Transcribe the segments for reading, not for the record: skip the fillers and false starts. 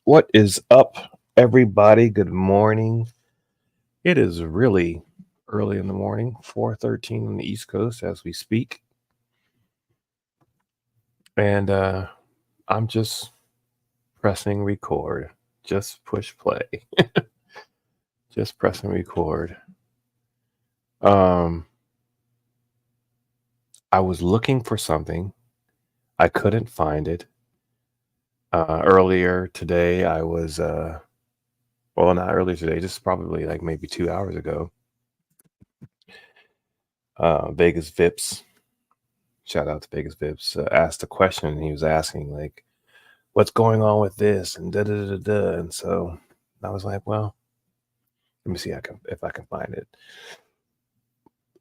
What is up, everybody? Good morning. It is really early in the morning, 4:13 on the East Coast as we speak. And I'm just pressing record. Just push play. Just pressing record. I was looking for something. I couldn't find it. Earlier today, I was well, not earlier today, just probably like maybe 2 hours ago. Vegas Vips, shout out to Vegas Vips, asked a question. And he was asking like, "What's going on with this?" and da da da da. And so I was like, "Well, let me see if I can find it."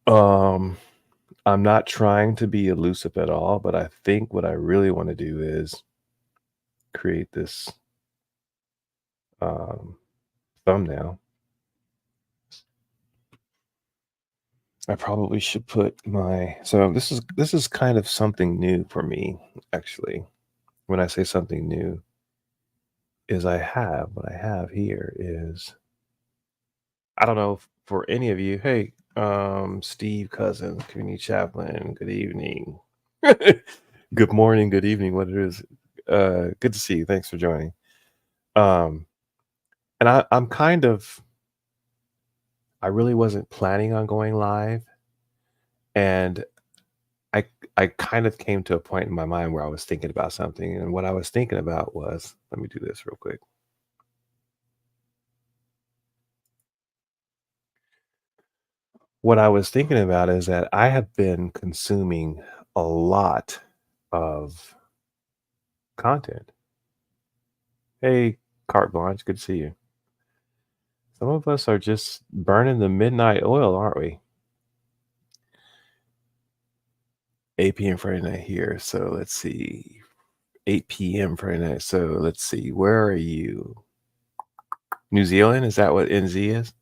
I'm not trying to be elusive at all, but I think what I really want to do is create this thumbnail. I probably should put so this is kind of something new for me, actually. When I say something new, is what I have here is, I don't know for any of you. Hey, Steve Cousins, community chaplain, good evening. Good morning, good evening, what it is. Good to see you. Thanks for joining. And I'm kind of, I really wasn't planning on going live. And I kind of came to a point in my mind where I was thinking about something. And what I was thinking about was, let me do this real quick. What I was thinking about is that I have been consuming a lot of content. Hey, Carte Blanche, good to see you. Some of us are just burning the midnight oil, aren't we? 8 p.m. Friday night here. So let's see. 8 p.m. Friday night. So let's see. Where are you? New Zealand? Is that what NZ is?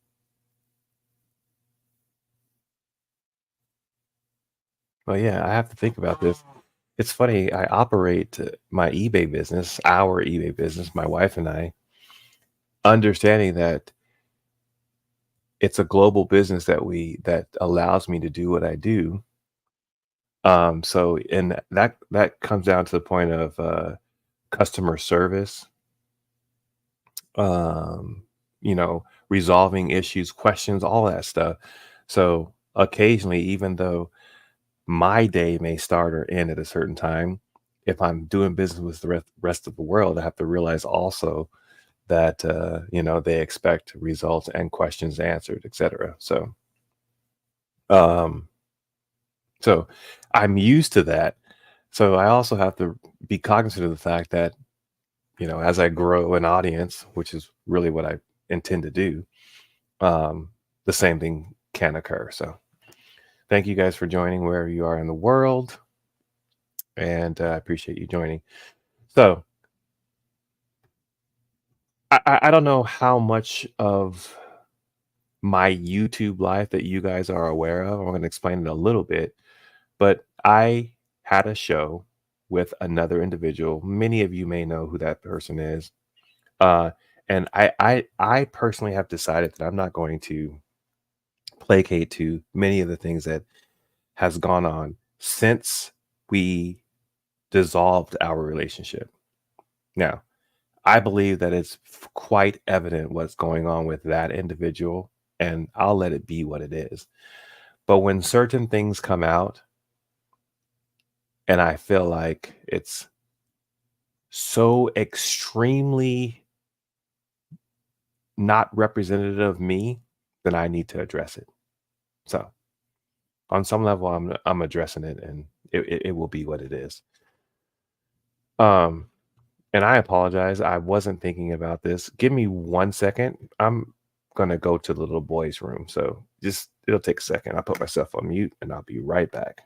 Well, yeah, I have to think about this. It's funny. I operate my eBay business, our eBay business, my wife and I, understanding that it's a global business that allows me to do what I do. So, and that comes down to the point of customer service, resolving issues, questions, all that stuff. So occasionally, even though my day may start or end at a certain time, if I'm doing business with the rest of the world, I have to realize also that they expect results and questions answered, etc. Um, so I'm used to that. So I also have to be cognizant of the fact that, as I grow an audience, which is really what I intend to do, the same thing can occur. So thank you guys for joining wherever you are in the world. And I appreciate you joining. So I don't know how much of my YouTube life that you guys are aware of. I'm going to explain it a little bit, but I had a show with another individual. Many of you may know who that person is. And I personally have decided that I'm not going to placate to many of the things that has gone on since we dissolved our relationship. Now, I believe that it's quite evident what's going on with that individual, and I'll let it be what it is. But when certain things come out and I feel like it's so extremely not representative of me, then I need to address it. So on some level, I'm addressing it, and it will be what it is. And I apologize. I wasn't thinking about this. Give me 1 second. gonna go to the little boy's room. So just it'll take a second. I'll put myself on mute and I'll be right back.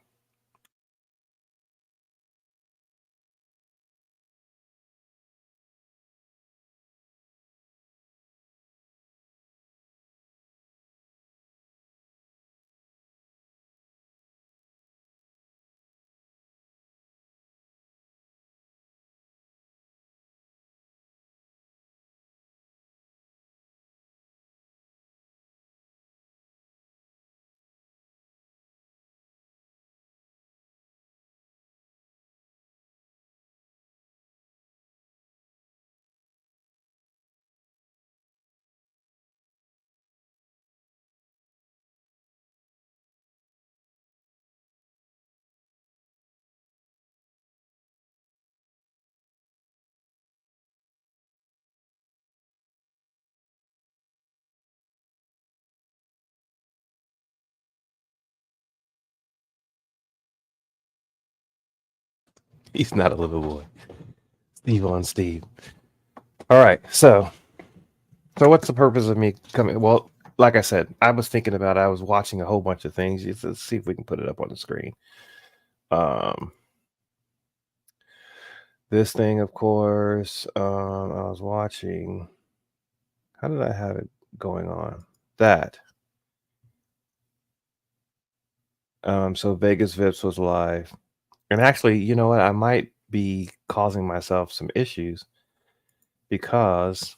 He's not a little boy. Steve on Steve. All right. So what's the purpose of me coming? Well, like I said, I was thinking about I was watching a whole bunch of things. Let's see if we can put it up on the screen. Um this thing, of course. I was watching. How did I have it going on? That. So Vegas Vips was live. And actually, you know what? I might be causing myself some issues because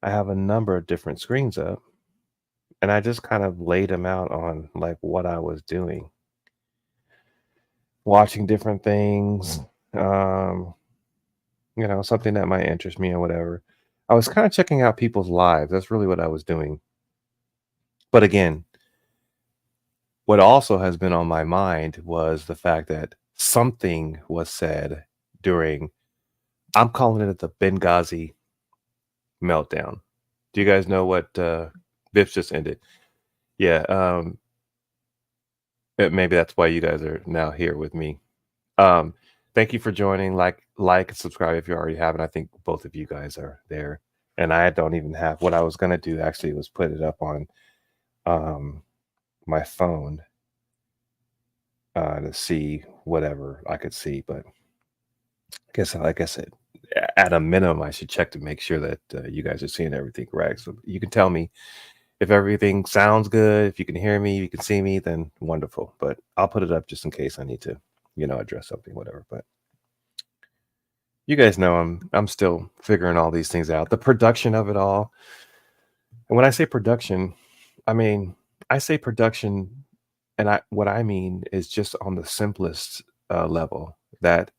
I have a number of different screens up and I just kind of laid them out on like what I was doing, watching different things, um, something that might interest me or whatever. I was kind of checking out people's lives. That's really what I was doing. But again, what also has been on my mind was the fact that something was said during, I'm calling it the Benghazi meltdown. Do you guys know what Vips just ended? Yeah, maybe that's why you guys are now here with me. Um, Thank you for joining. Like, and subscribe if you already haven't. I think both of you guys are there, and I don't even have. What I was gonna do actually was put it up on my phone to see whatever I could see, but I guess, like I said, at a minimum, I should check to make sure that you guys are seeing everything correct. So you can tell me if everything sounds good, if you can hear me, you can see me, then wonderful. But I'll put it up just in case I need to, address something, whatever. But you guys know I'm still figuring all these things out. The production of it all. And when I say production, I mean I say production, and what I mean is just on the simplest level that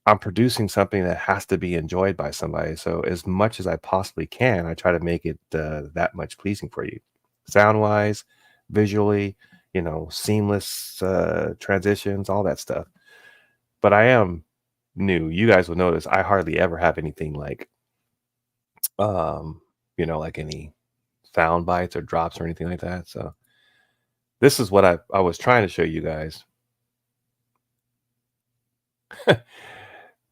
I'm producing something that has to be enjoyed by somebody. So as much as I possibly can, I try to make it that much pleasing for you, sound wise, visually, seamless transitions, all that stuff. But I am new. You guys will notice I hardly ever have anything like, um, like any sound bites or drops or anything like that. So this is what I was trying to show you guys.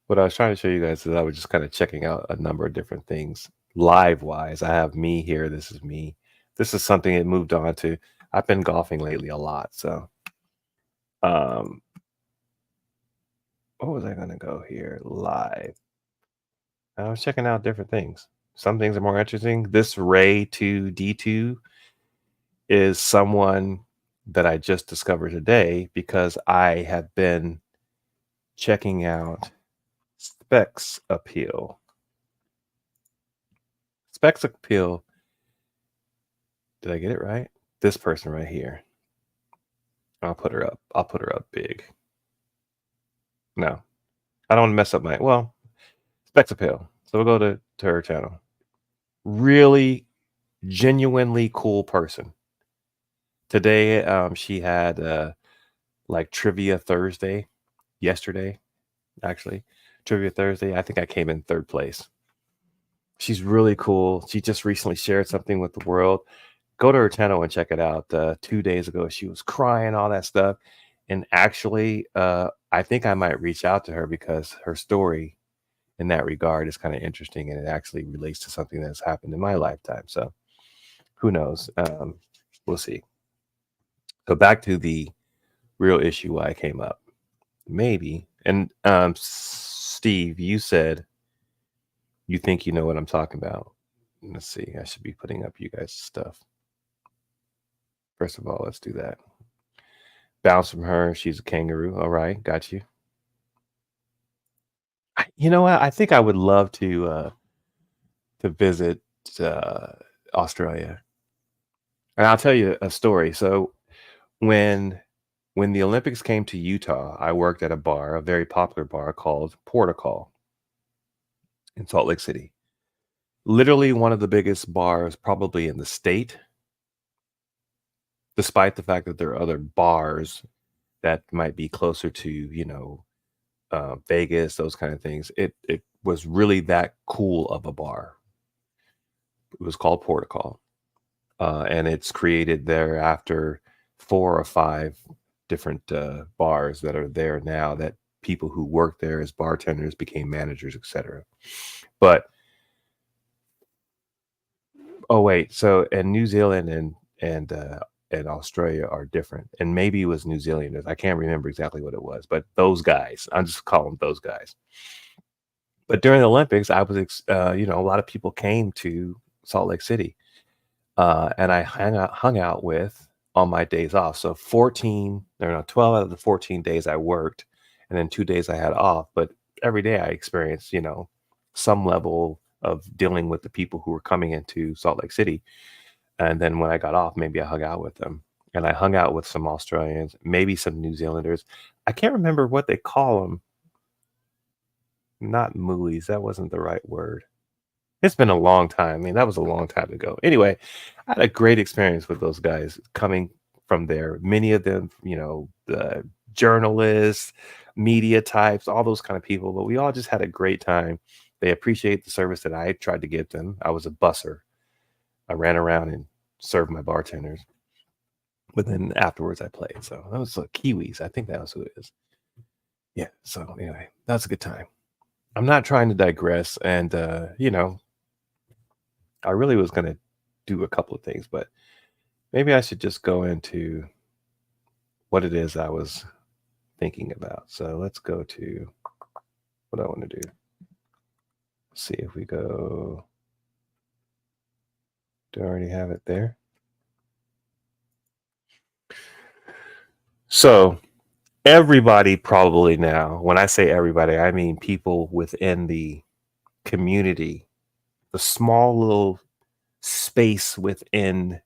What I was trying to show you guys is I was just kind of checking out a number of different things live wise. I have me here. This is me. This is something it moved on to. I've been golfing lately a lot. So, um, what was I going to go here live? I was checking out different things. Some things are more interesting. This Ray 2D2 is someone that I just discovered today because I have been checking out Specs Appeal. Specs Appeal. Did I get it right? This person right here. I'll put her up. I'll put her up big. No, I don't want to mess up Specs Appeal. So we'll go to her channel. Really genuinely cool person. Today, she had like Trivia Thursday yesterday, actually. Trivia Thursday. I think I came in third place. She's really cool. She just recently shared something with the world. Go to her channel and check it out. 2 days ago, she was crying, all that stuff. And actually, I think I might reach out to her because her story in that regard is kind of interesting, and it actually relates to something that's happened in my lifetime. So who knows? We'll see. So back to the real issue why I came up. Maybe. And Steve, you said you think you know what I'm talking about. Let's see. I should be putting up you guys' stuff. First of all, let's do that. Bounce from her. She's a kangaroo. All right, got you. You know what? I think I would love to visit uh, Australia. And I'll tell you a story. So when when the Olympics came to Utah, I worked at a bar, a very popular bar called Portical in Salt Lake City. Literally one of the biggest bars probably in the state, despite the fact that there are other bars that might be closer to, Vegas, those kind of things. It was really that cool of a bar. It was called Portical, and it's created there after 4 or 5 different bars that are there now. That people who worked there as bartenders became managers, etc. But oh wait, so and New Zealand and Australia are different, and maybe it was New Zealanders. I can't remember exactly what it was, but those guys, I'm just calling them those guys. But during the Olympics, I was, a lot of people came to Salt Lake City, and I hung out with on my days off. So 12 out of the 14 days I worked, and then 2 days I had off. But every day I experienced, some level of dealing with the people who were coming into Salt Lake City. And then when I got off, maybe I hung out with them. And I hung out with some Australians, maybe some New Zealanders. I can't remember what they call them. Not moolies. That wasn't the right word. It's been a long time. I mean, that was a long time ago. Anyway, I had a great experience with those guys coming from there. Many of them, the journalists, media types, all those kind of people. But we all just had a great time. They appreciate the service that I tried to give them. I was a busser. I ran around and served my bartenders. But then afterwards I played. So that was Kiwis. I think that was who it is. Yeah. So anyway, that's a good time. I'm not trying to digress. And, I really was going to do a couple of things, but maybe I should just go into what it is I was thinking about. So let's go to what I want to do. See if we go. Do I already have it there? So everybody probably now, when I say everybody, I mean people within the community, the small little space within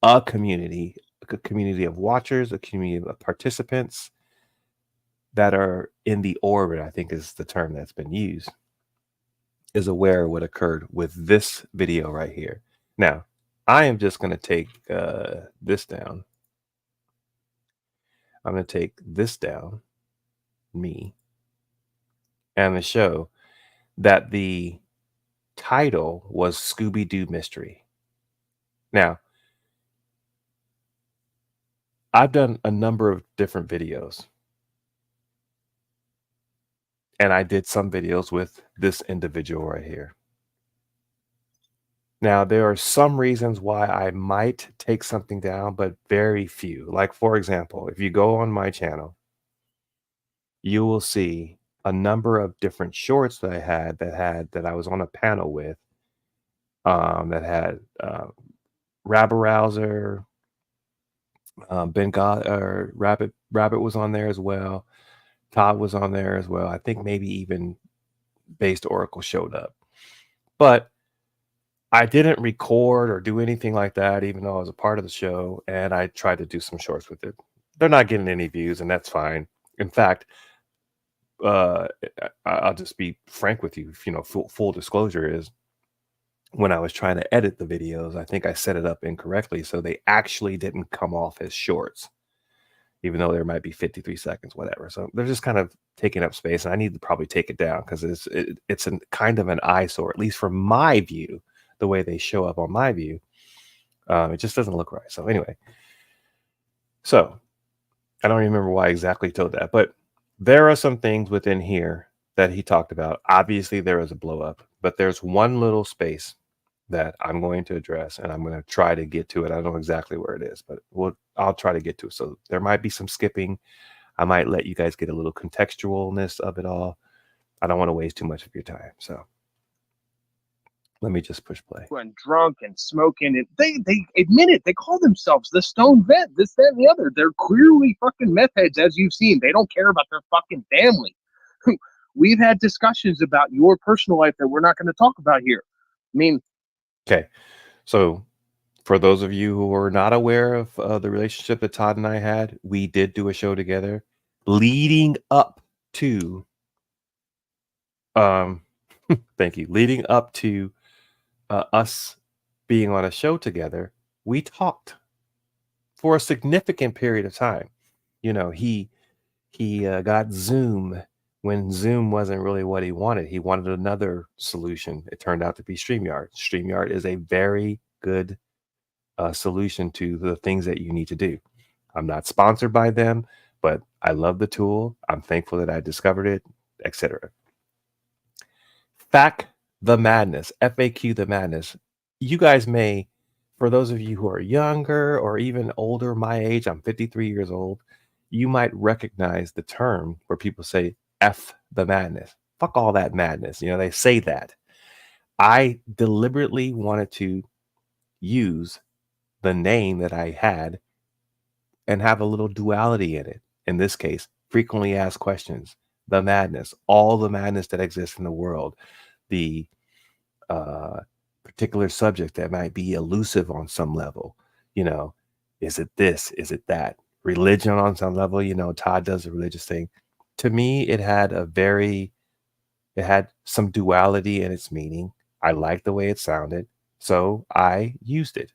a community of watchers, a community of participants that are in the orbit, I think is the term that's been used, is aware of what occurred with this video right here. Now, I am just going to take this down. I'm going to take this down, me, and to show that the title was Scooby Doo Mystery. Now, I've done a number of different videos, and I did some videos with this individual right here. Now, there are some reasons why I might take something down, but very few. Like, for example, if you go on my channel, you will see a number of different shorts that I had that I was on a panel with, that had Rabble Rouser, Rabbit was on there as well. Todd was on there as well. I think maybe even Based Oracle showed up. But I didn't record or do anything like that, even though I was a part of the show, and I tried to do some shorts with it. They're not getting any views, and that's fine. In fact, I'll just be frank with you. Full disclosure is, when I was trying to edit the videos, I think I set it up incorrectly, so they actually didn't come off as shorts, even though there might be 53 seconds, whatever. So they're just kind of taking up space, and I need to probably take it down because it's kind of an eyesore, at least from my view. The way they show up on my view, it just doesn't look right. So anyway, so I don't remember why I exactly told that, but there are some things within here that he talked about, obviously there was a blow up, but there's one little space that I'm going to address, and I'm going to try to get to it. I don't know exactly where it is, but I'll try to get to it. So there might be some skipping. I might let you guys get a little contextualness of it all. I don't want to waste too much of your time. So let me just push play. And drunk and smoking, and they admit it. They call themselves the Stone Vet, this, that, and the other. They're clearly fucking meth heads, as you've seen. They don't care about their fucking family. We've had discussions about your personal life that we're not going to talk about here. I mean, okay. So for those of you who are not aware of the relationship that Todd and I had, we did do a show together leading up to thank you, leading up to us being on a show together. We talked for a significant period of time. You know, he got Zoom when Zoom wasn't really what he wanted. He wanted another solution. It turned out to be Streamyard. Streamyard is a very good solution to the things that you need to do. I'm not sponsored by them, but I love the tool. I'm thankful that I discovered it, etc. The Madness, FAQ the Madness. You guys may, for those of you who are younger or even older, my age, I'm 53 years old, you might recognize the term where people say F the madness. Fuck all that madness. You know, they say that. I deliberately wanted to use the name that I had and have a little duality in it. In this case, frequently asked questions, the madness, all the madness that exists in the world, the particular subject that might be elusive on some level. You know, is it this? Is it that? Religion on some level, you know, Todd does a religious thing. To me, it had some duality in its meaning. I liked the way it sounded, so I used it.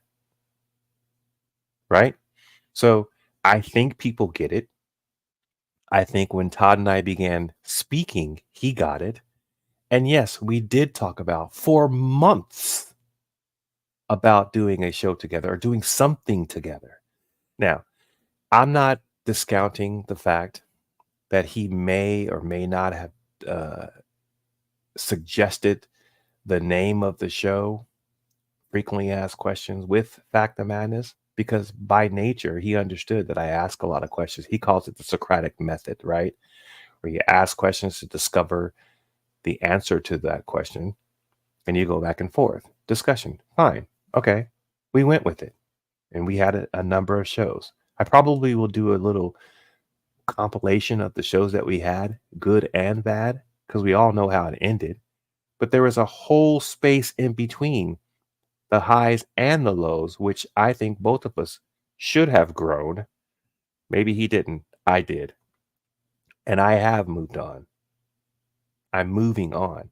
Right? So I think people get it. I think when Todd and I began speaking, he got it. And yes, we did talk about for months about doing a show together or doing something together. Now, I'm not discounting the fact that he may or may not have suggested the name of the show, Frequently Asked Questions with Fact the Madness, because by nature, he understood that I ask a lot of questions. He calls it the Socratic method, right? Where you ask questions to discover the answer to that question, and you go back and forth. Discussion. Fine. Okay. We went with it. And we had a number of shows. I probably will do a little compilation of the shows that we had, good and bad, because we all know how it ended. But there was a whole space in between the highs and the lows, which I think both of us should have grown. Maybe he didn't. I did. And I have moved on. I'm moving on.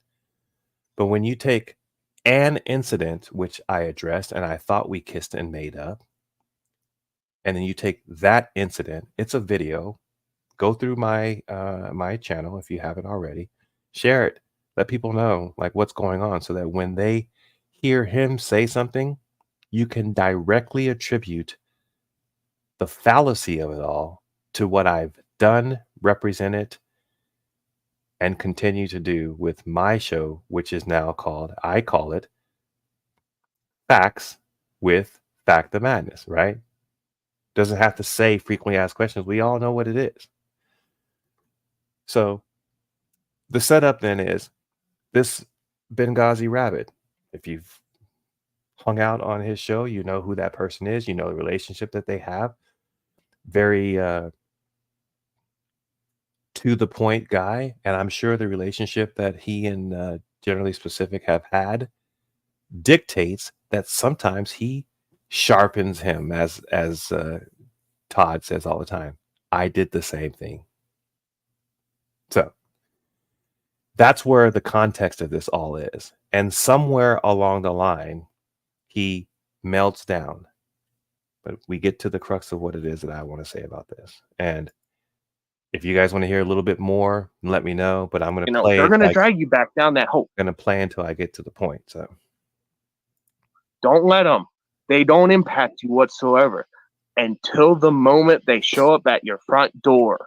But when you take an incident, which I addressed and I thought we kissed and made up, and then you take that incident, it's a video, go through my my channel if you haven't already, share it, let people know like what's going on, so that when they hear him say something, you can directly attribute the fallacy of it all to what I've done, represented, and continue to do with my show, which is now called, I call it Facts with Fact the Madness, right? Doesn't have to say Frequently Asked Questions. We all know what it is. So the setup then is this Benghazi Rabbit. If you've hung out on his show, you know who that person is. You know the relationship that they have. Very to the point guy. And I'm sure the relationship that he and Generally Specific have had dictates that sometimes he sharpens him, as Todd says all the time. I did the same thing. So that's where the context of this all is. And somewhere along the line, he melts down. But we get to the crux of what it is that I want to say about this. And if you guys want to hear a little bit more, let me know. But I'm going to play. They're going to drag you back down that hole. I'm going to play until I get to the point. So don't let them. They don't impact you whatsoever until the moment they show up at your front door.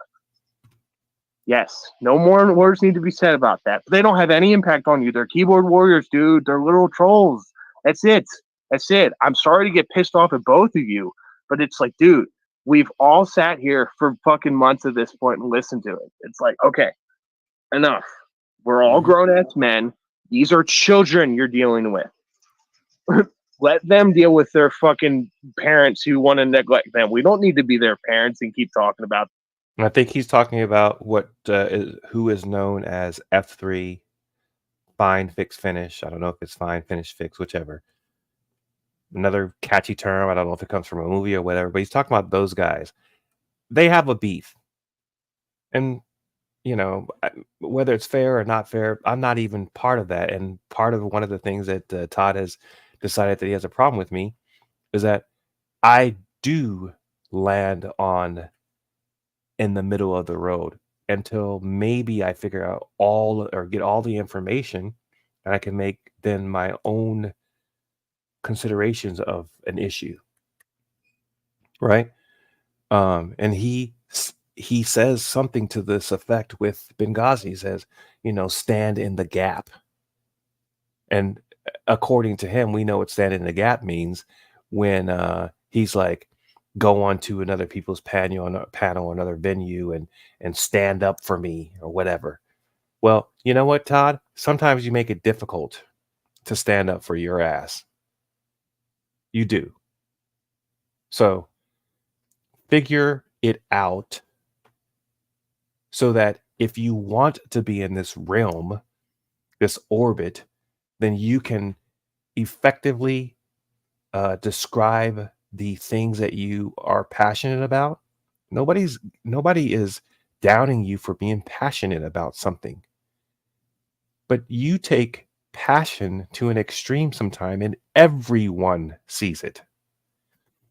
Yes, no more words need to be said about that. But they don't have any impact on you. They're keyboard warriors, dude. They're literal trolls. That's it. That's it. I'm sorry to get pissed off at both of you, but it's like, dude, we've all sat here for fucking months at this point and listened to it. It's like, okay, enough. We're all grown ass men. These are children you're dealing with. Let them deal with their fucking parents who want to neglect them. We don't need to be their parents and keep talking about. I think he's talking about who is known as F3, fine, fix, finish. I don't know if it's fine, finish, fix, whichever. Another catchy term. I don't know if it comes from a movie or whatever, but he's talking about those guys. They have a beef. And, you know, whether it's fair or not fair, I'm not even part of that. And part of one of the things that Todd has decided that he has a problem with me is that I do land on in the middle of the road until maybe I figure out all or get all the information and I can make then my own considerations of an issue. Right. And he says something to this effect with Benghazi. He says, you know, stand in the gap. And according to him, we know what stand in the gap means when he's like, go on to another people's panel, another venue, and stand up for me or whatever. Well, you know what, Todd? Sometimes you make it difficult to stand up for your ass. You do. So figure it out so that if you want to be in this realm, this orbit, then you can effectively describe the things that you are passionate about. Nobody is downing you for being passionate about something. But you take passion to an extreme sometime and everyone sees it.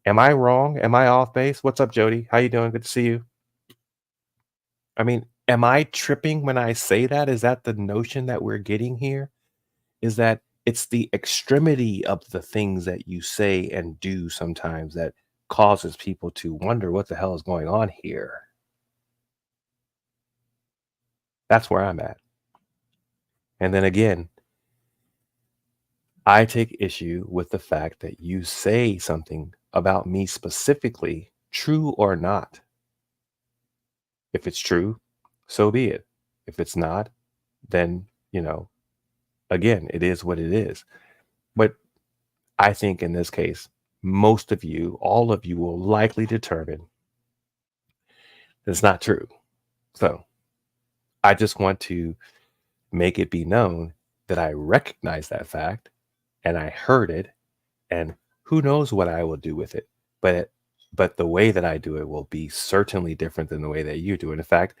Am I wrong? Am I off base? What's up, Jody? How you doing? Good to see you. I mean, am I tripping when I say that? Is that the notion that we're getting here? Is that it's the extremity of the things that you say and do sometimes that causes people to wonder what the hell is going on here. That's where I'm at. And then again, I take issue with the fact that you say something about me specifically, true or not. If it's true, so be it. If it's not, then, you know, again, it is what it is. But I think in this case, most of you, all of you will likely determine it's not true. So I just want to make it be known that I recognize that fact and I heard it, and who knows what I will do with it. But the way that I do it will be certainly different than the way that you do it. In fact,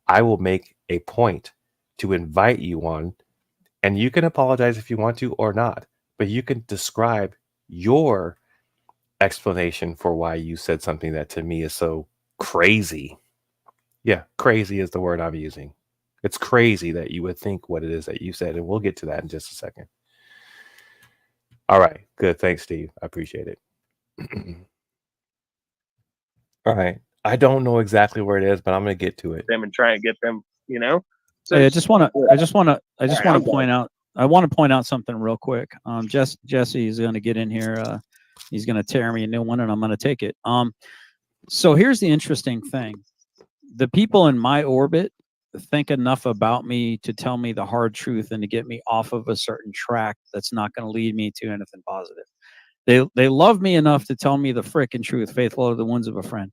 I will make a point to invite you on, and you can apologize if you want to or not, but you can describe your explanation for why you said something that to me is so crazy. Yeah, crazy is the word I'm using. It's crazy that you would think what it is that you said, and we'll get to that in just a second. All right, good. Thanks, Steve. I appreciate it. All right. I don't know exactly where it is, but I'm going to get to it. Them and try and get them, you know. So hey, I just want to point out. I want to point out something real quick. Jesse is going to get in here. He's going to tear me a new one, and I'm going to take it. So here's the interesting thing: the people in my orbit think enough about me to tell me the hard truth and to get me off of a certain track that's not going to lead me to anything positive. They love me enough to tell me the frickin' truth. Faithful are the wounds of a friend.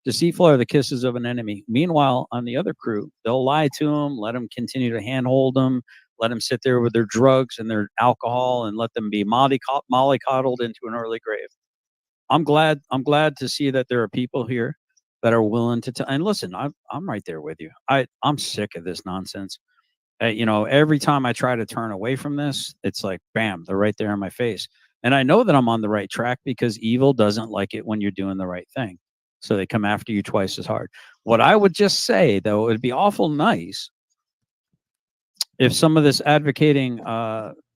Deceitful are the kisses of an enemy. Meanwhile, on the other crew, they'll lie to them, let them continue to handhold them, let them sit there with their drugs and their alcohol, and let them be mollycoddled into an early grave. I'm glad to see that there are people here that are willing to tell. And listen, I'm right there with you. I'm sick of this nonsense. You know, every time I try to turn away from this, it's like, bam, they're right there in my face. And I know that I'm on the right track because evil doesn't like it when you're doing the right thing. So they come after you twice as hard. What I would just say, though, it would be awful nice if some of this advocating,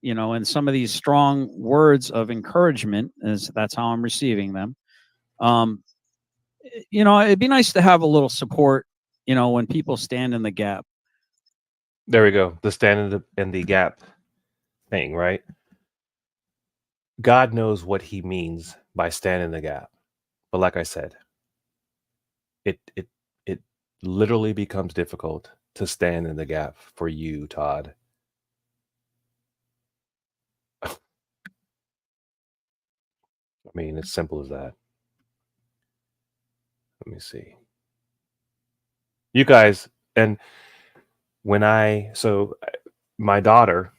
you know, and some of these strong words of encouragement, as that's how I'm receiving them, you know, it'd be nice to have a little support you know, when people stand in the gap. There we go. The stand in the gap thing, right? God knows what he means by stand in the gap. But like I said, it literally becomes difficult to stand in the gap for you, Todd. I mean, it's simple as that. Let me see. You guys, and when my daughter,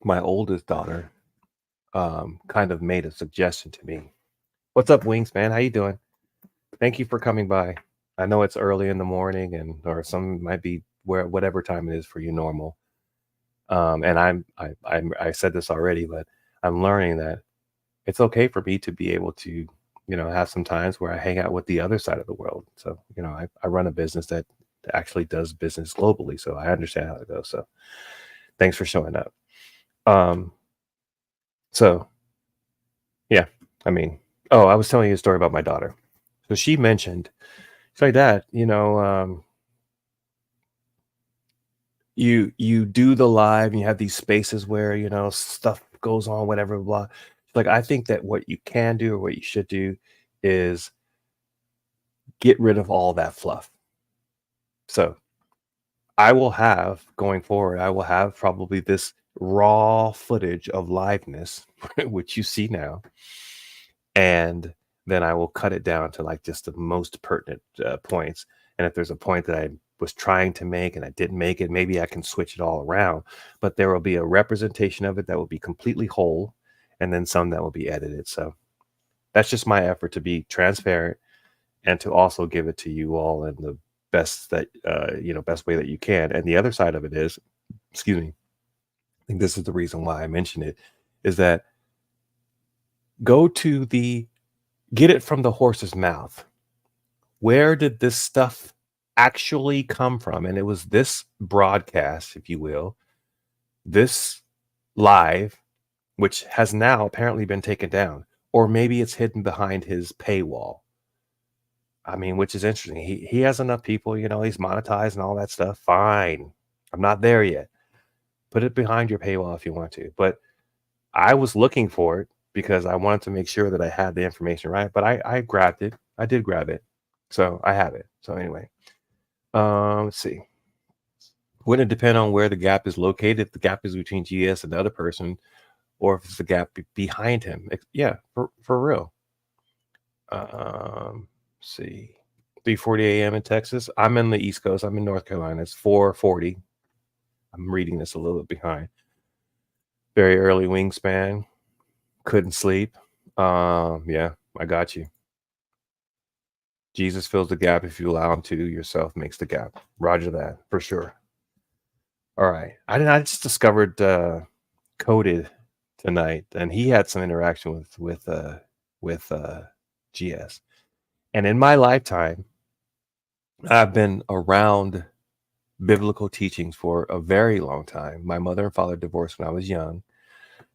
my oldest daughter, kind of made a suggestion to me. What's up, Wings, man? How you doing? Thank you for coming by. I know it's early in the morning, or some might be whatever time it is for you normal. And I said this already, but I'm learning that it's okay for me to be able to, have some times where I hang out with the other side of the world. So, I run a business that actually does business globally. So I understand how it goes. So thanks for showing up. So yeah, I mean, I was telling you a story about my daughter. So she mentioned, she's like, Dad, you do the live and you have these spaces where, stuff goes on, whatever, blah. Like, I think that what you can do or what you should do is get rid of all that fluff. So I will have, going forward, I will have probably this raw footage of liveness, which you see now. And then I will cut it down to like just the most pertinent points. And if there's a point that I was trying to make and I didn't make it, maybe I can switch it all around. But there will be a representation of it that will be completely whole, and then some that will be edited. So that's just my effort to be transparent and to also give it to you all in the best way that you can. And the other side of it is, excuse me, I think this is the reason why I mention it, is that get it from the horse's mouth. Where did this stuff actually come from? And it was this broadcast, if you will, this live, which has now apparently been taken down, or maybe it's hidden behind his paywall. I mean, which is interesting. He has enough people, he's monetized and all that stuff. Fine. I'm not there yet. Put it behind your paywall if you want to. But I was looking for it because I wanted to make sure that I had the information right. But I grabbed it. I did grab it. So I have it. So anyway, let's see. Wouldn't it depend on where the gap is located? If the gap is between GS and the other person, or if it's the gap behind him. Yeah, for real. See, 3:40 a.m. in Texas. I'm in the East Coast. I'm in North Carolina. It's 4:40. I'm reading this a little bit behind. Very early wingspan. Couldn't sleep. Yeah, I got you. Jesus fills the gap if you allow him to. Yourself makes the gap. Roger that, for sure. All right. I just discovered Coded tonight, and he had some interaction with GS. And in my lifetime, I've been around biblical teachings for a very long time. My mother and father divorced when I was young.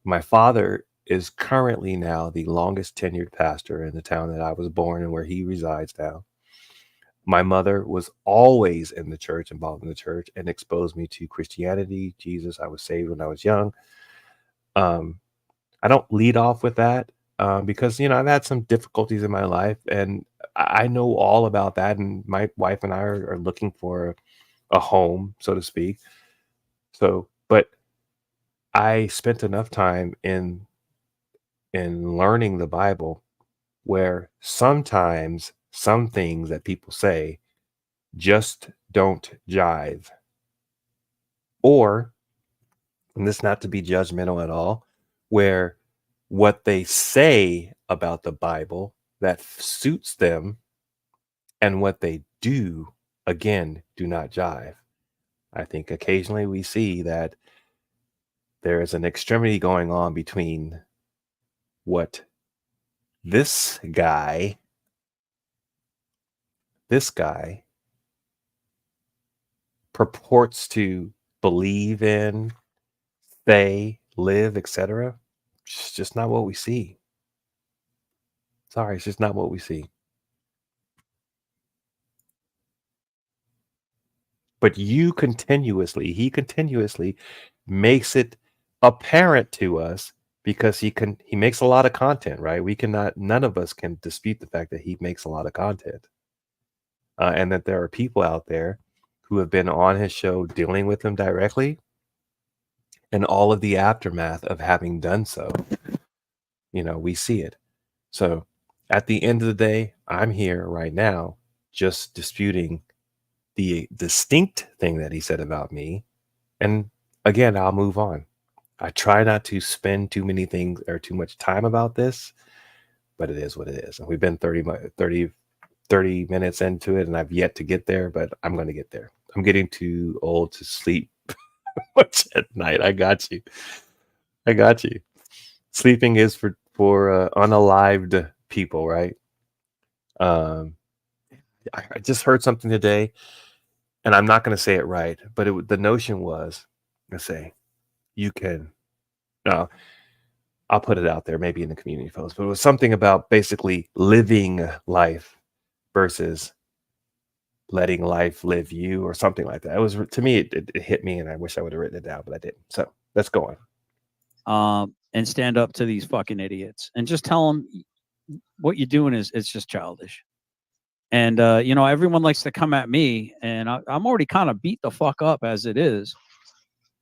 My father is currently now the longest tenured pastor in the town that I was born and where he resides now. My mother was always in the church, involved in the church, and exposed me to Christianity, Jesus. I was saved when I was young. I don't lead off with that because, I've had some difficulties in my life, and I know all about that. And my wife and I are looking for a home, so to speak. So, but I spent enough time in learning the Bible where sometimes some things that people say just don't jive. Or, and this not to be judgmental at all, where what they say about the Bible that suits them and what they do, again, do not jive. I think occasionally we see that there is an extremity going on between what this guy purports to believe in, say, live, etc. It's just not what we see. Sorry, it's just not what we see. But he continuously makes it apparent to us because he makes a lot of content, right? None of us can dispute the fact that he makes a lot of content. And that there are people out there who have been on his show dealing with him directly, and all of the aftermath of having done so. We see it. So at the end of the day, I'm here right now just disputing the distinct thing that he said about me. And again, I'll move on. I try not to spend too many things or too much time about this, but it is what it is. And we've been 30 minutes into it, and I've yet to get there, but I'm going to get there. I'm getting too old to sleep much at night. I got you. Sleeping is for unalived people, right? I just heard something today, and I'm not going to say it right, but the notion was, let's say, you can. I'll put it out there, maybe in the community post, but it was something about basically living life versus letting life live you, or something like that. It was, to me, it hit me, and I wish I would have written it down, but I didn't. So let's go on. And stand up to these fucking idiots and just tell them what you're doing it's just childish. And everyone likes to come at me, and I'm already kind of beat the fuck up as it is,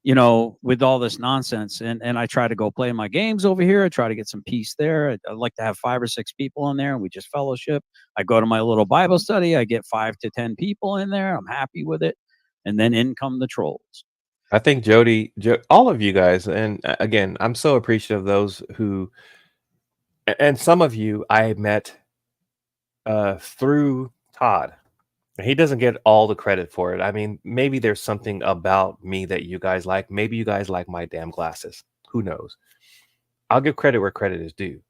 with all this nonsense. And I try to go play my games over here. I try to get some peace there. I like to have 5 or 6 people in there, and we just fellowship. I go to my little Bible study. I get 5 to 10 people in there. I'm happy with it. And then in come the trolls. I think Jody, all of you guys, and again, I'm so appreciative of those who, and some of you I met through Todd. He doesn't get all the credit for it. I mean, maybe there's something about me that you guys like. Maybe you guys like my damn glasses. Who knows? I'll give credit where credit is due.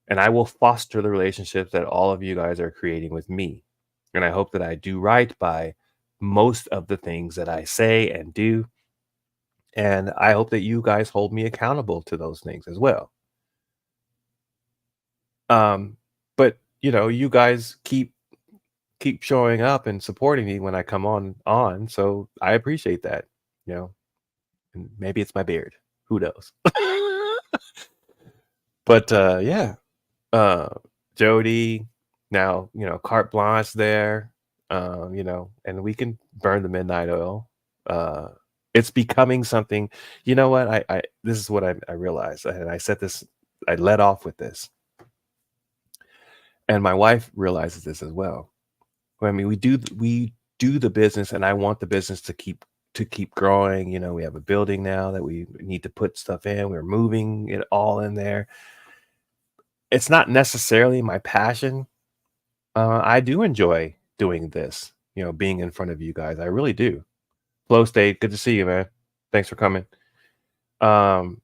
And I will foster the relationships that all of you guys are creating with me. And I hope that I do right by most of the things that I say and do. And I hope that you guys hold me accountable to those things as well. But you guys keep showing up and supporting me when I come on. So I appreciate that, and maybe it's my beard. Who knows? But yeah, Jody, now, carte blanche there, and we can burn the midnight oil. It's becoming something. You know what? I this is what I realized, and I said this. I led off with this, and my wife realizes this as well. I mean, we do the business, and I want the business to keep growing. We have a building now that we need to put stuff in. We're moving it all in there. It's not necessarily my passion. I do enjoy doing this, being in front of you guys. I really do. Flow State, good to see you, man. Thanks for coming. And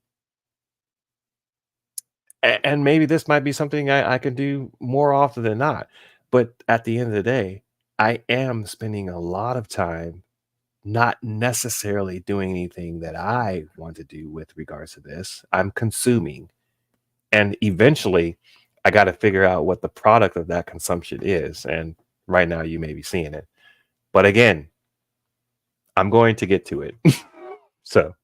maybe this might be something I can do more often than not. But at the end of the day, I am spending a lot of time not necessarily doing anything that I want to do with regards to this. I'm consuming. And eventually, I got to figure out what the product of that consumption is. And right now, you may be seeing it. But again, I'm going to get to it. So,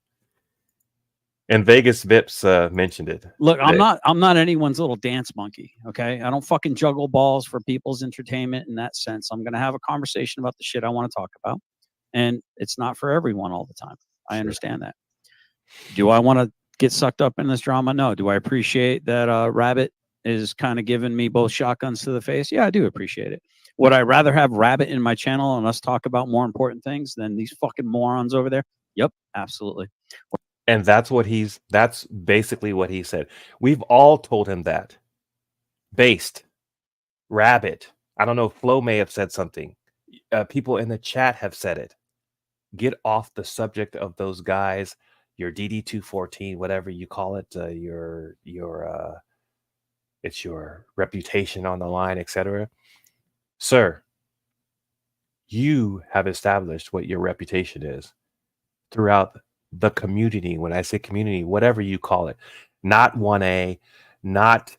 and Vegas Vips mentioned it. Look, I'm not anyone's little dance monkey. Okay, I don't fucking juggle balls for people's entertainment in that sense. I'm going to have a conversation about the shit I want to talk about, and it's not for everyone all the time. I understand that. Do I want to get sucked up in this drama? No. Do I appreciate that Rabbit is kind of giving me both shotguns to the face? Yeah, I do appreciate it. Would I rather have Rabbit in my channel and us talk about more important things than these fucking morons over there? Yep, absolutely. And that's basically what he said. We've all told him that. Based. Rabbit. I don't know, Flo may have said something. People in the chat have said it. Get off the subject of those guys, your DD214, whatever you call it, it's your reputation on the line, etc. Sir, you have established what your reputation is throughout the community. When I say community, whatever you call it, not 1A, not,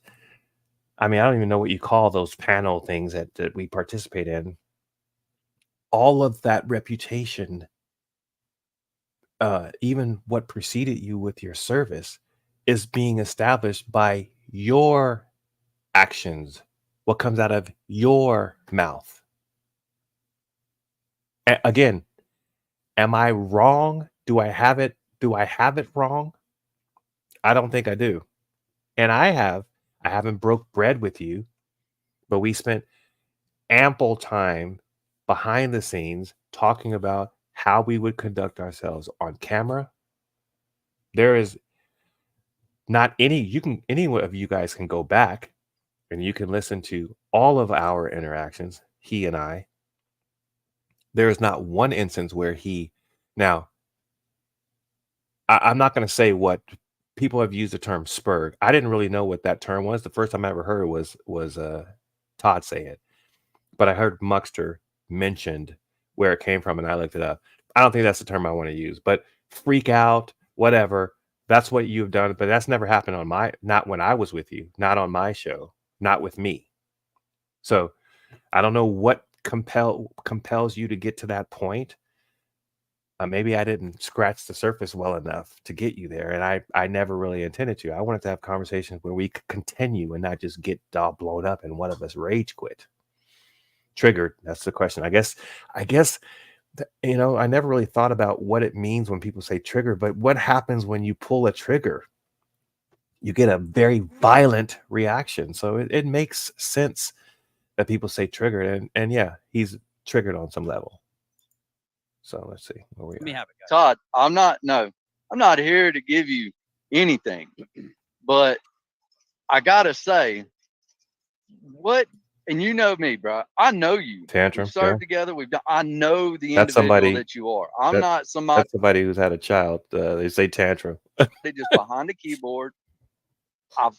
I don't even know what you call those panel things that we participate in. all of that reputation, even what preceded you with your service, is being established by your actions, what comes out of your mouth. Again, am I wrong? Do I have it wrong? I don't think I do. And I haven't broke bread with you, but we spent ample time behind the scenes talking about how we would conduct ourselves on camera. There is not any of you guys can go back and you can listen to all of our interactions, he and I. There is not one instance where now I'm not going to say what people have used the term spurred. I didn't really know what that term was. The first time I ever heard it was Todd say it, but I heard Muxter mentioned where it came from, and I looked it up. I don't think that's the term I want to use, but freak out, whatever. That's what you've done, but that's never happened not when I was with you, not on my show, not with me. So I don't know what compels you to get to that point. Maybe I didn't scratch the surface well enough to get you there, and I never really intended to. I wanted to have conversations where we could continue and not just get all blown up and one of us rage quit. Triggered, that's the question. I guess I never really thought about what it means when people say trigger, but what happens when you pull a trigger? You get a very violent reaction. So it makes sense that people say triggered, and yeah, he's triggered on some level. So let's see where we are. Let me have it, guys. Todd, I'm not here to give you anything, but I gotta say, and you know me, bro. I know you. Tantrum. We've served together. I know the That's individual somebody that you are. I'm not somebody. That's somebody who's had a child. They say tantrum. They just behind the keyboard. I've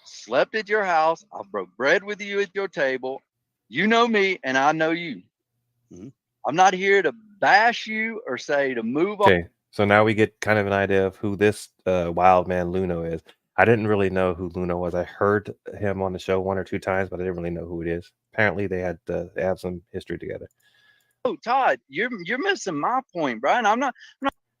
slept at your house. I broke bread with you at your table. You know me, and I know you. Mm-hmm. I'm not here to bash you or say to move on. Okay, so now we get kind of an idea of who this wild man Luno is. I didn't really know who Luno was. I heard him on the show one or two times, but I didn't really know who it is. Apparently, they have some history together. Oh, Todd, you're missing my point, Brian. I'm not.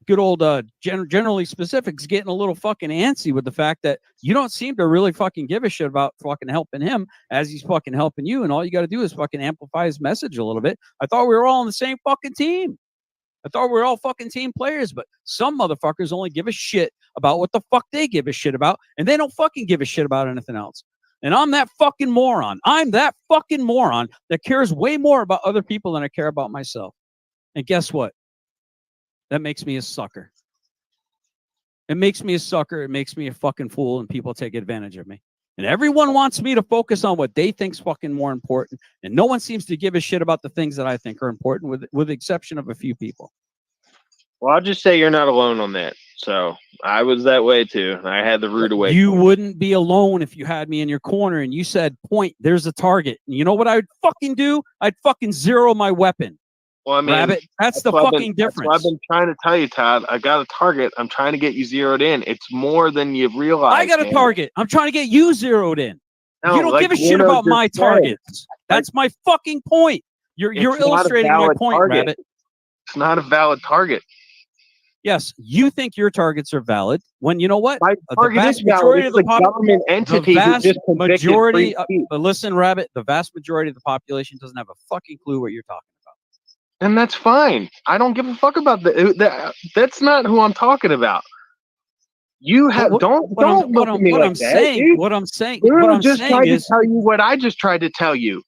Good old generally specifics getting a little fucking antsy with the fact that you don't seem to really fucking give a shit about fucking helping him as he's fucking helping you, and all you got to do is fucking amplify his message a little bit. I thought we were all on the same fucking team. I thought we were all fucking team players, but some motherfuckers only give a shit about what the fuck they give a shit about, and they don't fucking give a shit about anything else. And I'm that fucking moron. I'm that fucking moron that cares way more about other people than I care about myself. And guess what? That makes me a sucker. It makes me a sucker. It makes me a fucking fool, and people take advantage of me. And everyone wants me to focus on what they think's fucking more important, and no one seems to give a shit about the things that I think are important, with the exception of a few people. Well, I'll just say you're not alone on that. So I was that way too. I had the rude awakening. You wouldn't be alone if you had me in your corner and you said, "Point, there's a target." And you know what I'd fucking do? I'd fucking zero my weapon. Well, I mean, Rabbit, that's the fucking difference. That's what I've been trying to tell you, Todd. I got a target. I'm trying to get you zeroed in. It's more than you realize. I got a target. I'm trying to get you zeroed in. No, you don't give a shit about my targets. That's my fucking point. You're illustrating my point, Rabbit. It's not a valid target. Yes, you think your targets are valid when you know what? My target is valid. It's a government entity who just convicted free speech. But listen, Rabbit, the vast majority of the population doesn't have a fucking clue what you're talking about. And that's fine. I don't give a fuck about that. That's not who I'm talking about. You have don't look at me like that. What I'm saying is tell you what I just tried to tell you.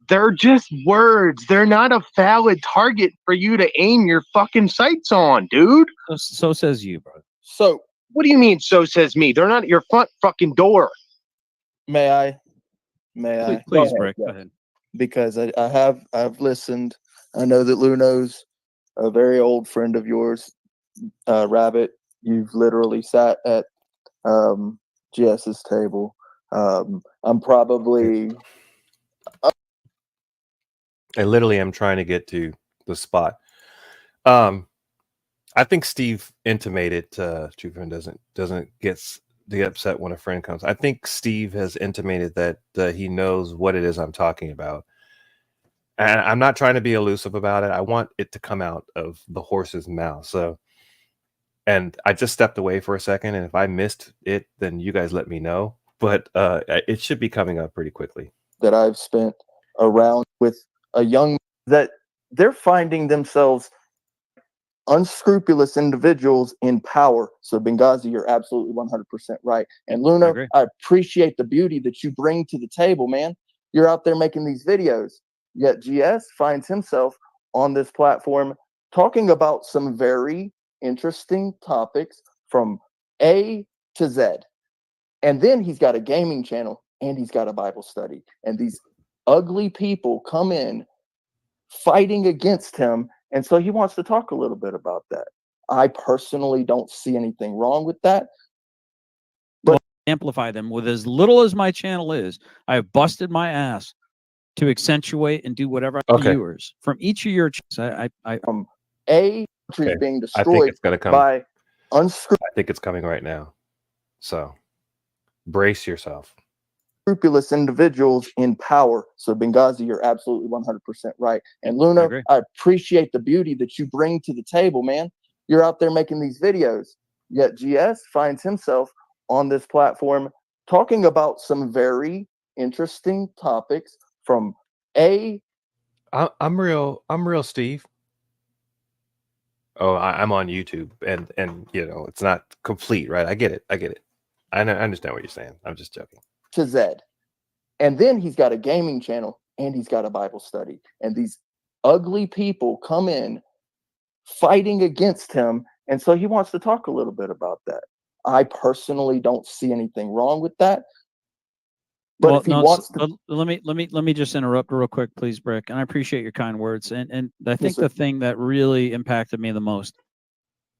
They're just words. They're not a valid target for you to aim your fucking sights on, dude. So says you, bro. So what do you mean? So says me. They're not at your front fucking door. May I? Please, Brick. Go ahead. Because I've listened. I know that Luno's a very old friend of yours, Rabbit. You've literally sat at GS's table. I'm probably. I literally am trying to get to the spot. I think Steve intimated. True friend doesn't get upset when a friend comes. I think Steve has intimated that he knows what it is I'm talking about. And I'm not trying to be elusive about it. I want it to come out of the horse's mouth. So, and I just stepped away for a second, and if I missed it, then you guys let me know. But it should be coming up pretty quickly. That I've spent around with a young that they're finding themselves unscrupulous individuals in power. So Benghazi, you're absolutely 100% right. And Luna, I appreciate the beauty that you bring to the table, man. You're out there making these videos. Yet GS finds himself on this platform talking about some very interesting topics from A to Z. And then he's got a gaming channel and he's got a Bible study. And these ugly people come in fighting against him. And so he wants to talk a little bit about that. I personally don't see anything wrong with that. But amplify them with as little as my channel is. I have busted my ass to accentuate and do whatever viewers from each of your channels. From A countries being I think destroyed it's gonna come. by unscrupulous. I think it's coming right now. So brace yourself. Scrupulous individuals in power. So Benghazi, you're absolutely 100% right. And Luna, I appreciate the beauty that you bring to the table, man. You're out there making these videos. Yet GS finds himself on this platform talking about some very interesting topics from A. I'm real, Steve. Oh, I'm on YouTube, and you know it's not complete, right? I get it. I understand what you're saying. I'm just joking. To Z. And then he's got a gaming channel and he's got a Bible study. And these ugly people come in fighting against him. And so he wants to talk a little bit about that. I personally don't see anything wrong with that. But if he wants to, let me just interrupt real quick, please, Brick. And I appreciate your kind words. And I think the thing that really impacted me the most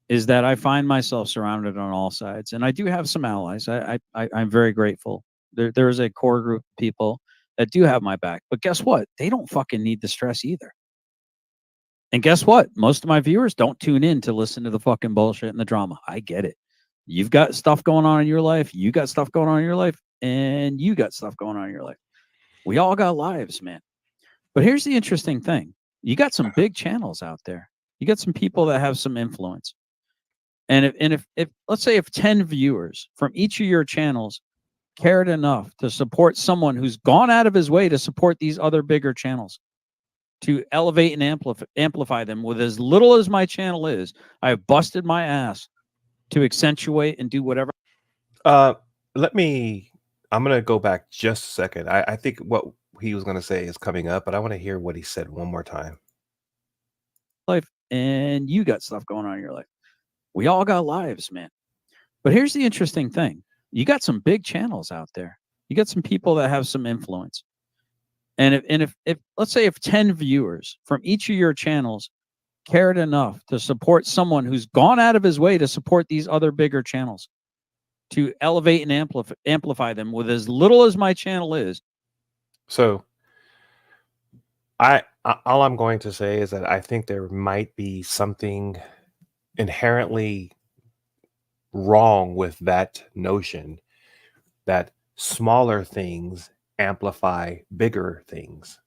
is that I find myself surrounded on all sides, and I do have some allies. I'm very grateful. There is a core group of people that do have my back. But guess what? They don't fucking need the stress either. And guess what? Most of my viewers don't tune in to listen to the fucking bullshit and the drama. I get it. You've got stuff going on in your life. You got stuff going on in your life. And you got stuff going on in your life. We all got lives, man. But here's the interesting thing. You got some big channels out there. You got some people that have some influence. And if let's say if 10 viewers from each of your channels cared enough to support someone who's gone out of his way to support these other bigger channels, to elevate and amplify them with as little as my channel is, I have busted my ass to accentuate and do whatever. I'm going to go back just a second. I think what he was going to say is coming up, but I want to hear what he said one more time. Life, and you got stuff going on in your life. We all got lives, man. But here's the interesting thing. You got some big channels out there. You got some people that have some influence. And if let's say if 10 viewers from each of your channels cared enough to support someone who's gone out of his way to support these other bigger channels, to elevate and amplify them with as little as my channel is. So all I'm going to say is that I think there might be something inherently wrong with that notion that smaller things amplify bigger things.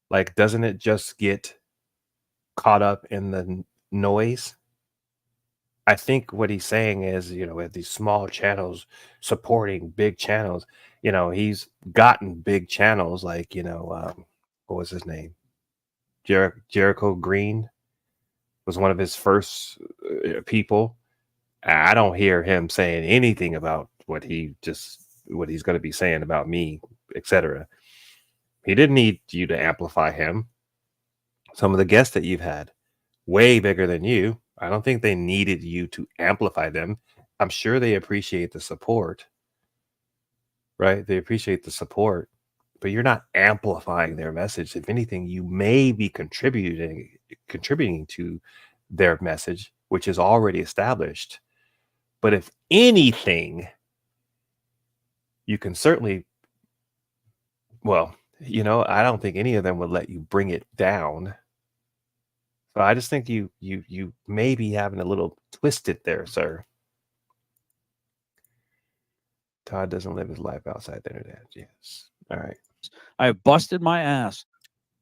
Like, doesn't it just get caught up in the noise? I think what he's saying is, you know, with these small channels supporting big channels, you know, he's gotten big channels like, you know, what was his name? Jericho Green was one of his first people. I don't hear him saying anything about what he's going to be saying about me, etc. He didn't need you to amplify him. Some of the guests that you've had, way bigger than you, I don't think they needed you to amplify them. I'm sure they appreciate the support, right? They appreciate the support, but you're not amplifying their message. If anything, you may be contributing to their message, which is already established. But if anything, you can certainly, well, you know, I don't think any of them would let you bring it down. So I just think you may be having a little twisted there, sir. Todd doesn't live his life outside the internet. Yes. All right. I have busted my ass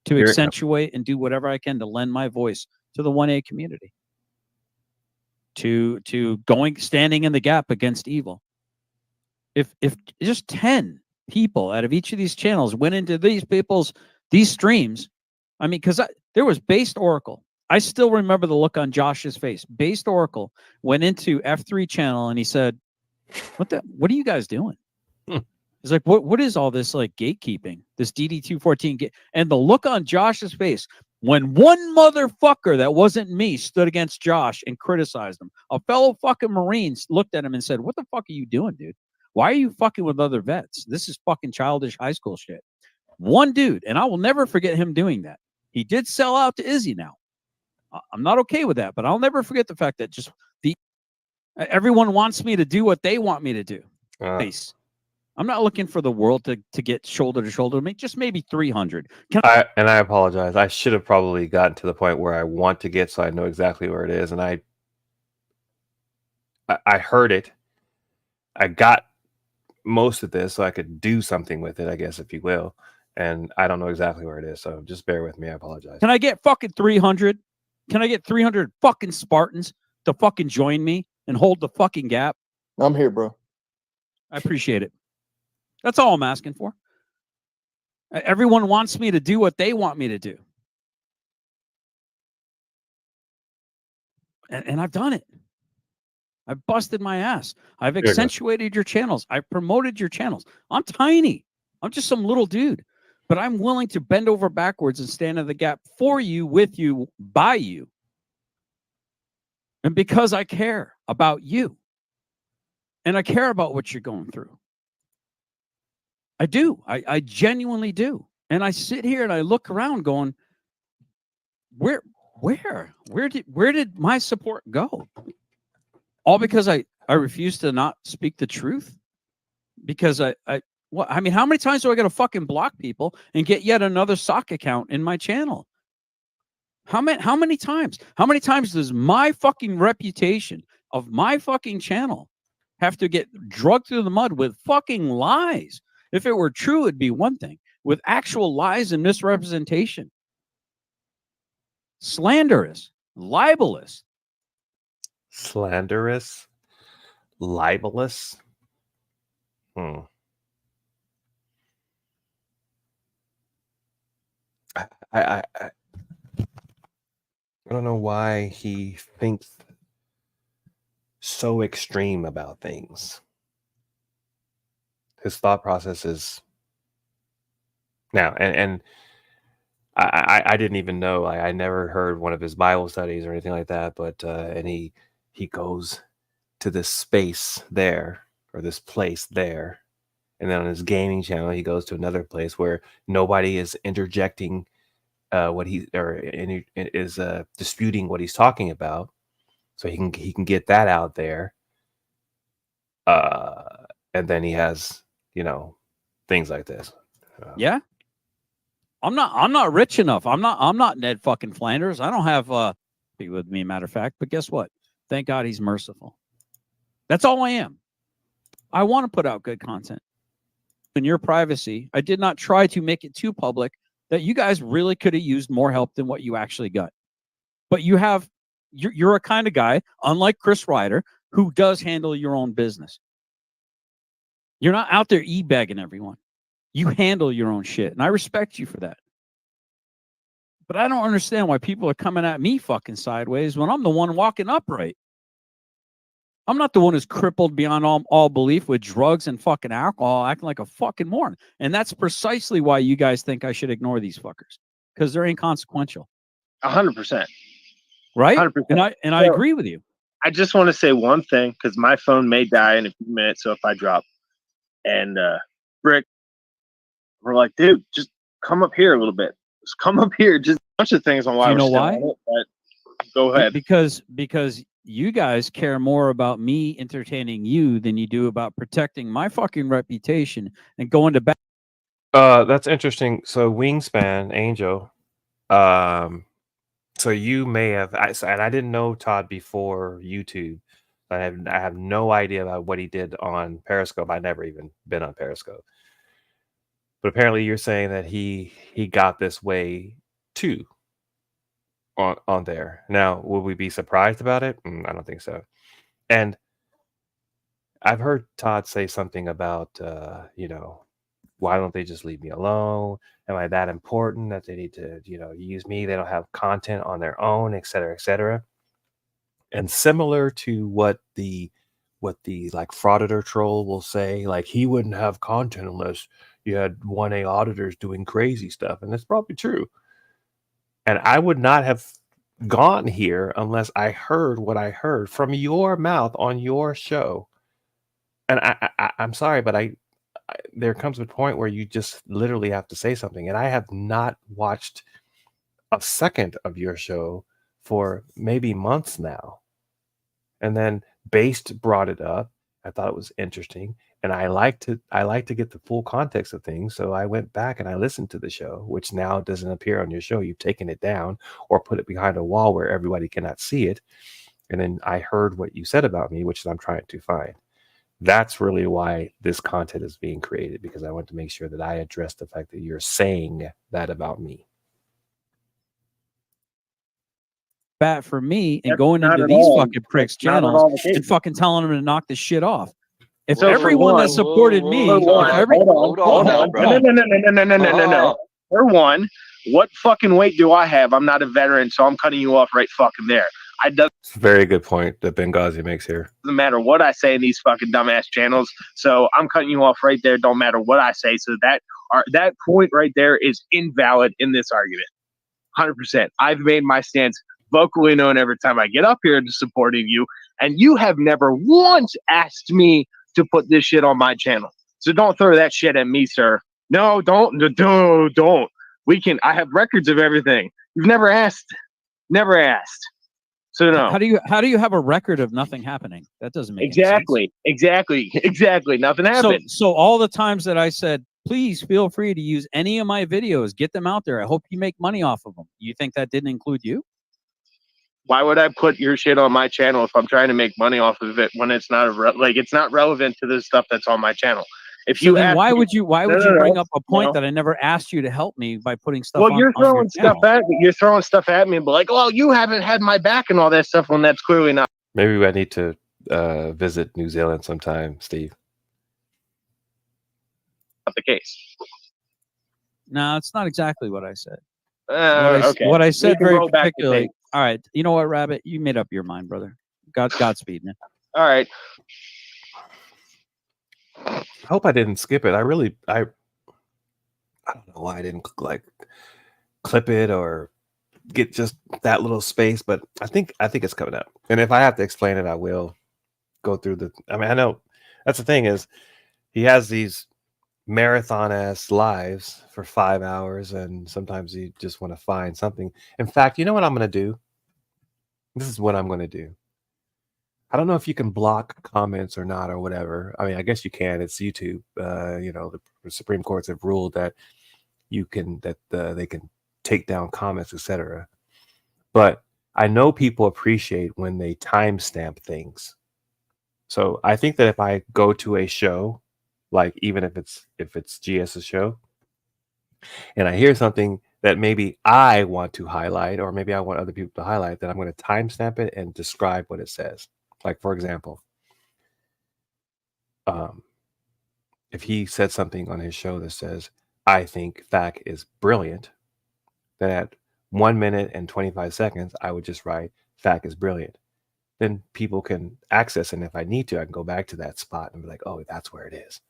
to accentuate and do whatever I can to lend my voice to the 1A community, to standing in the gap against evil. If just 10 people out of each of these channels went into these streams, I mean, because there was Based Oracle. I still remember the look on Josh's face. Based Oracle went into F3 channel and he said, what are you guys doing? He's like, what is all this like gatekeeping, this DD214 and the look on Josh's face when one motherfucker that wasn't me stood against Josh and criticized him. A fellow fucking Marine looked at him and said, what the fuck are you doing, dude? Why are you fucking with other vets? This is fucking childish high school shit. One dude, and I will never forget him doing that. He did sell out to Izzy now. I'm not okay with that, but I'll never forget the fact that just everyone wants me to do what they want me to do. I'm not looking for the world to get shoulder to shoulder with me. Just maybe 300. I apologize. I should have probably gotten to the point where I want to get, so I know exactly where it is. And I heard it. I got most of this, so I could do something with it, I guess, if you will. And I don't know exactly where it is, so just bear with me. I apologize. Can I get fucking 300? Can I get 300 fucking Spartans to fucking join me and hold the fucking gap? I'm here, bro. I appreciate it. That's all I'm asking for. Everyone wants me to do what they want me to do. And I've done it. I've busted my ass. I've accentuated your channels. I've promoted your channels. I'm tiny. I'm just some little dude. But I'm willing to bend over backwards and stand in the gap for you, with you, by you. And because I care about you. And I care about what you're going through. I do. I genuinely do. And I sit here and I look around going, where did my support go? All because I refuse to not speak the truth? Because I mean, how many times do I got to fucking block people and get yet another sock account in my channel? How many times? How many times does my fucking reputation of my fucking channel have to get drugged through the mud with fucking lies? If it were true, it'd be one thing. With actual lies and misrepresentation. Slanderous, libelous. Slanderous, libelous. I don't know why he thinks so extreme about things. His thought process is now, and I didn't even know. I never heard one of his Bible studies or anything like that. But and he goes to this space there, or this place there, and then on his gaming channel he goes to another place where nobody is interjecting what he is disputing what he's talking about, so he can get that out there. And then he has, things like this. Yeah. I'm not rich enough. I'm not Ned fucking Flanders. I don't have be with me, matter of fact. But guess what? Thank God he's merciful. That's all I am. I want to put out good content. In your privacy, I did not try to make it too public that you guys really could have used more help than what you actually got. But you're a kind of guy, unlike Chris Ryder, who does handle your own business. You're not out there e-begging everyone. You handle your own shit, and I respect you for that. But I don't understand why people are coming at me fucking sideways when I'm the one walking upright. I'm not the one who's crippled beyond all belief with drugs and fucking alcohol, acting like a fucking moron. And that's precisely why you guys think I should ignore these fuckers, because they're inconsequential. 100%. Right? 100%. And I agree with you. I just want to say one thing, because my phone may die in a few minutes, so if I drop. And Rick, we're like, dude, just come up here a little bit. Just come up here. Just a bunch of things on why. You know why? But go ahead. Because you guys care more about me entertaining you than you do about protecting my fucking reputation and going to back. That's interesting. So Wingspan Angel, so you may have, and I didn't know Todd before YouTube. I have no idea about what he did on Periscope. I've never even been on Periscope. But apparently you're saying that he got this way too on there. Now, would we be surprised about it? I don't think so. And I've heard Todd say something about, why don't they just leave me alone? Am I that important that they need to, use me? They don't have content on their own, et cetera, et cetera. And similar to what the like frauditor troll will say, like he wouldn't have content unless you had 1A auditors doing crazy stuff. And that's probably true. And I would not have gone here unless I heard what I heard from your mouth on your show. And I'm sorry, but there comes a point where you just literally have to say something. And I have not watched a second of your show for maybe months now. And then Based brought it up. I thought it was interesting. And I like to get the full context of things. So I went back and I listened to the show, which now doesn't appear on your show. You've taken it down or put it behind a wall where everybody cannot see it. And then I heard what you said about me, which I'm trying to find. That's really why this content is being created, because I want to make sure that I address the fact that you're saying that about me. Bat for me and That's going not into at these all- fucking pricks that's not at channels all the case. and fucking telling them to knock this shit off. If So for everyone that one- supported me, Whoa, whoa, if whoa, every, hold on now, bro. No. For one, what fucking weight do I have? I'm not a veteran, so I'm cutting you off right fucking there. It's a very good point that Benghazi makes here. Doesn't matter what I say in these fucking dumbass channels. So I'm cutting you off right there. Don't matter what I say. So that point right there is invalid in this argument. 100%. I've made my stance vocally known every time I get up here to supporting you, and you have never once asked me to put this shit on my channel. So don't throw that shit at me, sir. No, don't. I have records of everything. You've never asked. Never asked. So no. how do you have a record of nothing happening? That doesn't make any sense. Exactly. Nothing happened. So all the times that I said, please feel free to use any of my videos, get them out there. I hope you make money off of them. You think that didn't include you? Why would I put your shit on my channel if I'm trying to make money off of it when it's not it's not relevant to the stuff that's on my channel? If So you then ask why me- would you No, bring up a point no. that I never asked you to help me by putting stuff Well, on, you're on your throwing channel? stuff at me. You're throwing stuff at me, but like, oh, you haven't had my back and all that stuff when that's clearly not Maybe I need to visit New Zealand sometime, Steve. the case. No, it's not exactly what I said. Okay. What I We said can very roll back the particularly. tape. All right, you know what, Rabbit? You made up your mind, brother. Godspeed, man. All right. I hope I didn't skip it. I don't know why I didn't like clip it or get just that little space, but I think it's coming up. And if I have to explain it, I will go through I know that's the thing is he has these marathon-ass lives for 5 hours, and sometimes you just want to find something. In fact, you know what I'm going to do? This is what I'm going to do. I don't know if you can block comments or not or whatever. I mean, I guess you can. It's YouTube. The Supreme Courts have ruled that they can take down comments, etc. But I know people appreciate when they timestamp things. So I think that if I go to a show, like even if it's GS's show, and I hear something that maybe I want to highlight, or maybe I want other people to highlight, then I'm going to timestamp it and describe what it says. Like, for example, if he said something on his show that says, I think FAQ is brilliant, then at 1 minute and 25 seconds, I would just write FAQ is brilliant. Then people can access it. And if I need to, I can go back to that spot and be like, oh, that's where it is.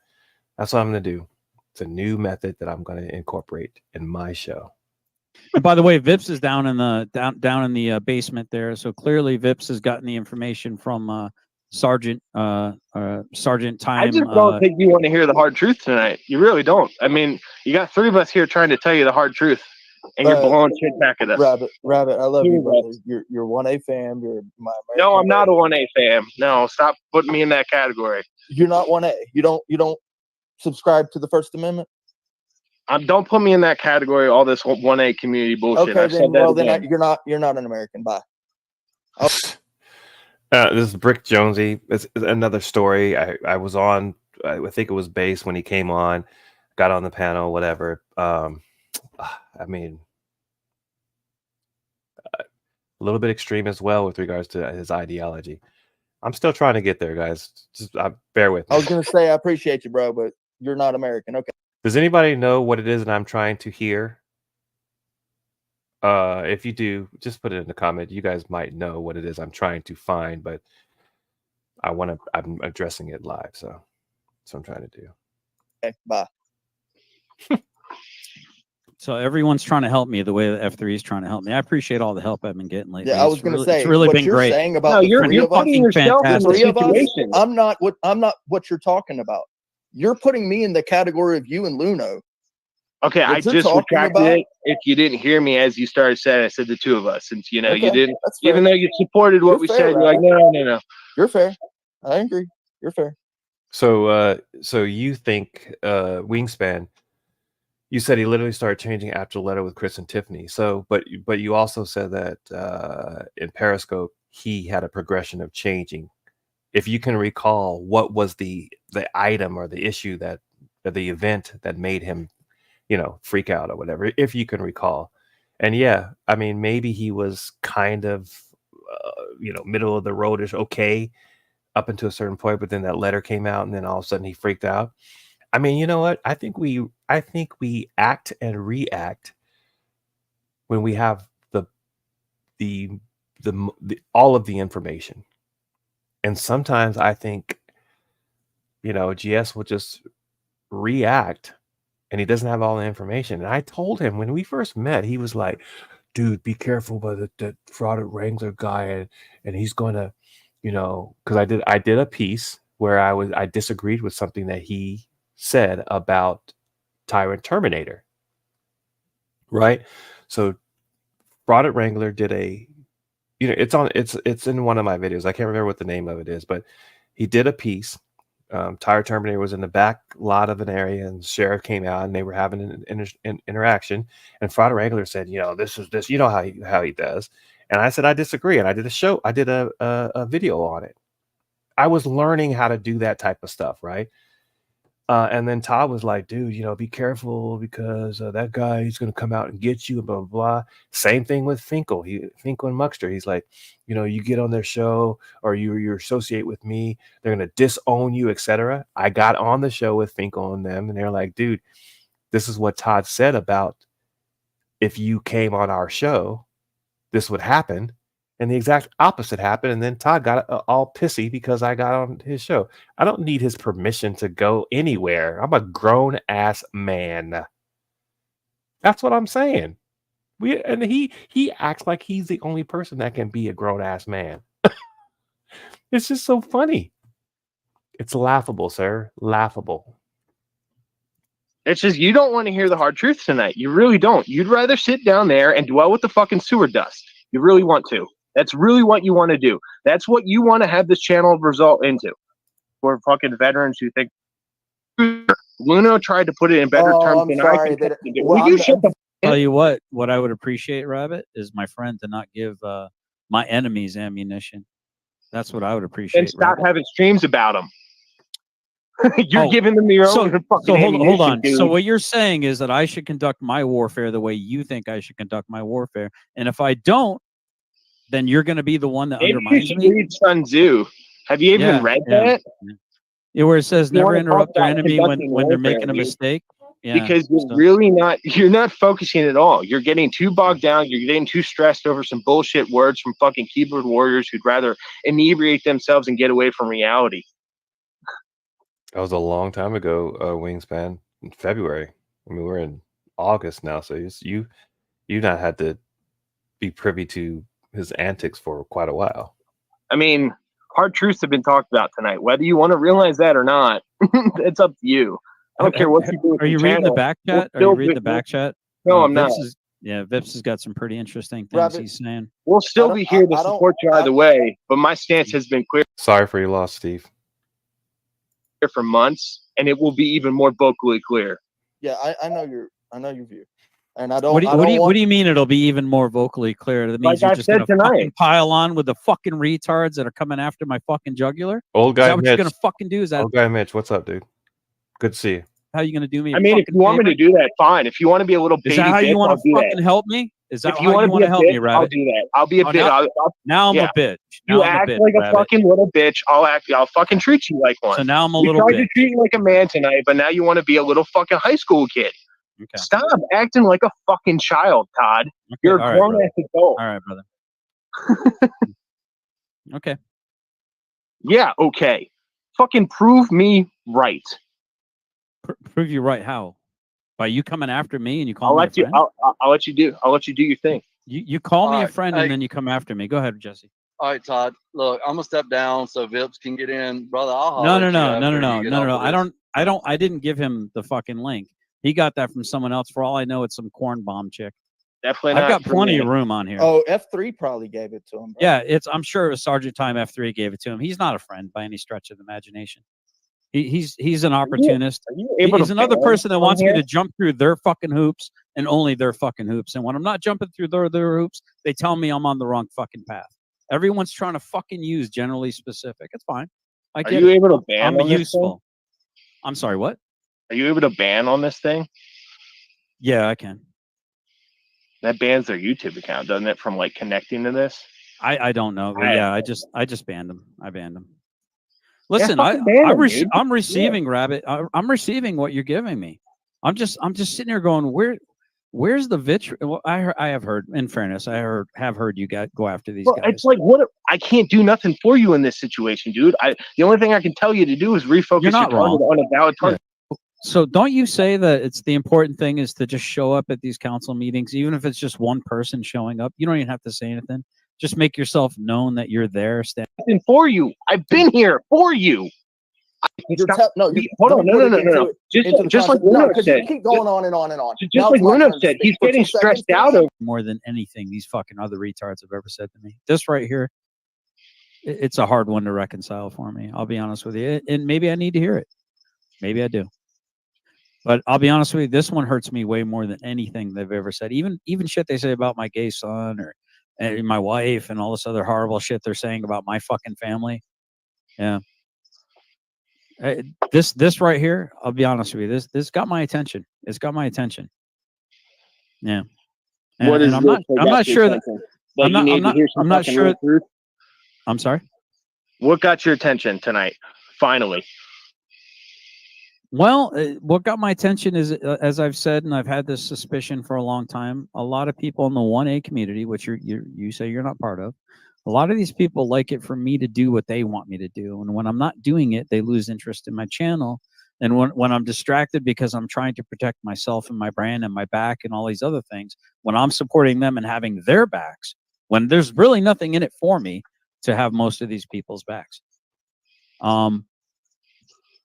That's what I'm going to do. It's a new method that I'm going to incorporate in my show. And by the way, Vips is down in the basement there. So clearly Vips has gotten the information from Sergeant Time. I just don't think you want to hear the hard truth tonight. You really don't. I mean, you got 3 of us here trying to tell you the hard truth, and you're blowing shit back at us. Rabbit, I love you, brother. You're 1A fam. You're my American No, I'm not a brother. 1A fam. No, stop putting me in that category. You're not 1A. You don't subscribe to the First Amendment. Don't put me in that category. All this 1A community bullshit. Okay, I've said then that again. you're not an American. Bye. This is Brick Jonesy. It's another story. I was on. I think it was Base when he came on, got on the panel, whatever. I mean, a little bit extreme as well with regards to his ideology. I'm still trying to get there, guys. Just bear with me. I was gonna say I appreciate you, bro, but you're not American. Okay. Does anybody know what it is that I'm trying to hear? If you do, just put it in the comment. You guys might know what it is I'm trying to find, but I'm addressing it live, so that's what I'm trying to do. Okay, bye. So everyone's trying to help me the way the F3 is trying to help me. I appreciate all the help I've been getting lately. Yeah, I was going to say it's really what been you're great. saying about No, the you're three of us. putting yourself in the Three of us, situation. I'm not what you're talking about. You're putting me in the category of you and Luno. Okay, I What you're just talking retracted about- it. If you didn't hear me as you started saying, I said the two of us. Since you Okay, you didn't, that's fair. even though you supported what You're we fair, said, you're like, Rabbit. no. You're fair. I agree. You're fair. So you think Wingspan? You said he literally started changing after the letter with Chris and Tiffany. So, but you also said that in Periscope he had a progression of changing. If you can recall, what was the item or the issue that the event that made him, freak out or whatever, if you can recall. And yeah, I mean, maybe he was kind of, middle of the roadish, okay, up until a certain point, but then that letter came out and then all of a sudden he freaked out. I mean, you know what? I think we act and react when we have the all of the information. And sometimes I think, GS will just react and he doesn't have all the information. And I told him when we first met, he was like, dude, be careful by the frauded Wrangler guy. And he's going to, because I did a piece where I disagreed with something that he said about Tyrant Terminator. Right. So frauded Wrangler did it's in one of my videos. I can't remember what the name of it is, but he did a piece. Tyrant Terminator was in the back lot of an area, and the sheriff came out, and they were having an interaction. And Fraud Wrangler said, this is this, how he does. And I said, I disagree. And I did a video on it. I was learning how to do that type of stuff, right? And then Todd was like, dude, be careful because that guy, he's going to come out and get you and blah, blah, blah. Same thing with Finkel. Finkel and Muckster. He's like, you get on their show or you associate with me, they're going to disown you, etc. I got on the show with Finkel and them, and they're like, dude, this is what Todd said about if you came on our show, this would happen. And the exact opposite happened. And then Todd got all pissy because I got on his show. I don't need his permission to go anywhere. I'm a grown ass man. That's what I'm saying. He acts like he's the only person that can be a grown ass man. It's just so funny. It's laughable, sir. Laughable. It's just you don't want to hear the hard truth tonight. You really don't. You'd rather sit down there and dwell with the fucking sewer dust. You really want to. That's really what you want to do. That's what you want to have this channel result into. For fucking veterans who think Luno tried to put it in better terms than I can do. Will you shut the Tell you what I would appreciate, Rabbit, is my friend to not give my enemies ammunition. That's what I would appreciate. And stop Rabbit. having streams about them. You're giving them your own fucking So hold on. dude. So what you're saying is that I should conduct my warfare the way you think I should conduct my warfare, and if I don't, then you're going to be the one that Maybe you undermines should me. read Sun Tzu. Have you even read that? Yeah, where it says You never wanna interrupt talk your about enemy conducting when they're warfare, making a dude. mistake. Yeah, Because you're not focusing at all. You're getting too bogged down. You're getting too stressed over some bullshit words from fucking keyboard warriors who'd rather inebriate themselves and get away from reality. That was a long time ago, Wingspan, in February. I mean, we're in August now, so you not had to be privy to his antics for quite a while. I mean, hard truths have been talked about tonight. Whether you want to realize that or not, it's up to you. I don't care what you do. With Are you your reading the channel. back We'll chat? Are still you reading be- the back chat? No, I'm not. Vips has got some pretty interesting things Rabbit. he's saying. We'll still be here to support you either way, but my stance has been clear Sorry for your loss, Steve. for months, and it will be even more vocally clear. Yeah, I know your view, and I don't. What do you mean it'll be even more vocally clear? That means Like you're I just said gonna tonight. fucking pile on with the fucking retards that are coming after my fucking jugular? Old Is guy that what you're Mitch. gonna fucking do? Is that Old guy Mitch, what's up, dude? Good to see you. how you going to do me? I mean, if you want me to do that, fine. If you want to be a little baby is that how bitch, you want I'll to do fucking that. help me? Is that If how you want to help me, I'll Rabbit? do that. I'll be a bitch. Now I'm yeah. a bitch. You Now I'm act a bitch, like a Rabbit. fucking little bitch. I'll fucking treat you like one. So now I'm a You little tried bitch. to treat you like a man tonight, but now you want to be a little fucking high school kid. Okay. Stop acting like a fucking child, Todd. Okay. You're a All right, grown brother. ass adult. All right, brother. Okay. Yeah, okay. Fucking prove me right. Prove you right. How? By you coming after me and you call I'll me let a friend? I'll let you do. I'll let you do your thing. You call me a Alright, friend hey. and then you come after me. Go ahead, Jesse. All right, Todd. Look, I'm gonna step down so Vips can get in, brother. I'll No, holler no, at you no, no, after no, you no, get no, off no. of this. I didn't give him the fucking link. He got that from someone else. For all I know, it's some corn bomb chick. Definitely not. I've got for plenty me. of room on here. Oh, F3 probably gave it to him. Bro. Yeah, I'm sure it was Sergeant Time F3 gave it to him. He's not a friend by any stretch of the imagination. He's an opportunist. Are you able He's to another ban person that on wants me here? to jump through their fucking hoops and only their fucking hoops. And when I'm not jumping through their hoops, they tell me I'm on the wrong fucking path. Everyone's trying to fucking use generally specific. It's fine. I Are get you it. able to ban I'm on this thing? useful. I'm sorry, what? Are you able to ban on this thing? Yeah, I can. That bans their YouTube account, doesn't it, from like connecting to this? I don't know. But yeah, I just banned him. I banned him. Listen, fucking ban him, dude. I'm receiving Rabbit. I'm receiving what you're giving me. I'm just sitting here going, where's the vitriol? Well, I have heard, in fairness, have heard you go after these guys. It's like I can't do nothing for you in this situation, dude. The only thing I can tell you to do is refocus your target on a valid target. Yeah. So don't you say that it's the important thing is to just show up at these council meetings, even if it's just one person showing up? You don't even have to say anything. Just make yourself known that you're there. Nothing for you. I've been here for you. Hold on, no. Just like Luno said. You keep going on and on and on. Just like Luno said, he's getting stressed out over more than anything these fucking other retards have ever said to me. This right here, it's a hard one to reconcile for me. I'll be honest with you. And maybe I need to hear it. Maybe I do. But I'll be honest with you, this one hurts me way more than anything they've ever said. Even shit they say about my gay son or my wife and all this other horrible shit they're saying about my fucking family. Yeah. This right here, I'll be honest with you, this got my attention. It's got my attention. Yeah. And I'm not sure that I'm not sure. I'm sorry. What got your attention tonight? Finally. Well, what got my attention is, as I've said, and I've had this suspicion for a long time, a lot of people in the 1A community, which you say you're not part of, a lot of these people like it for me to do what they want me to do. And when I'm not doing it, they lose interest in my channel. And when I'm distracted because I'm trying to protect myself and my brand and my back and all these other things, when I'm supporting them and having their backs, when there's really nothing in it for me to have most of these people's backs.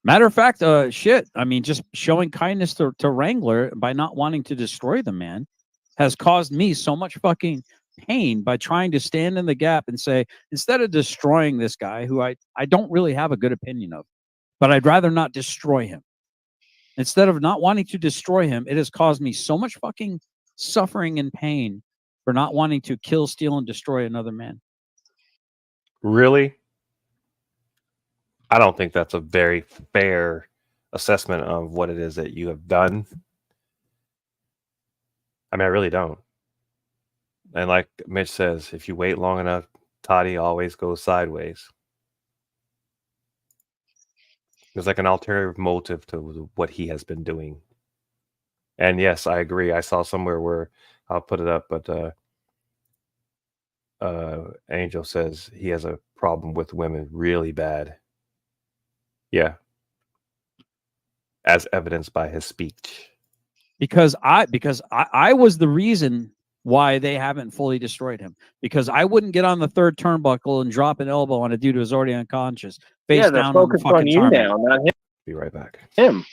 Matter of fact, shit, I mean, just showing kindness to Wrangler by not wanting to destroy the man has caused me so much fucking pain by trying to stand in the gap and say, instead of destroying this guy who I don't really have a good opinion of, but I'd rather not destroy him. Instead of not wanting to destroy him, it has caused me so much fucking suffering and pain for not wanting to kill, steal, and destroy another man. Really? I don't think that's a very fair assessment of what it is that you have done. I mean, I really don't. And like Mitch says, if you wait long enough, Toddy always goes sideways. There's like an alternative motive to what he has been doing. And yes, I agree. I saw somewhere where I'll put it up, but Angel says he has a problem with women really bad. Yeah. As evidenced by his speech. Because I was the reason why they haven't fully destroyed him. Because I wouldn't get on the third turnbuckle and drop an elbow on a dude who's already unconscious. Face down on the fucking you now, not him. Be right back. Him.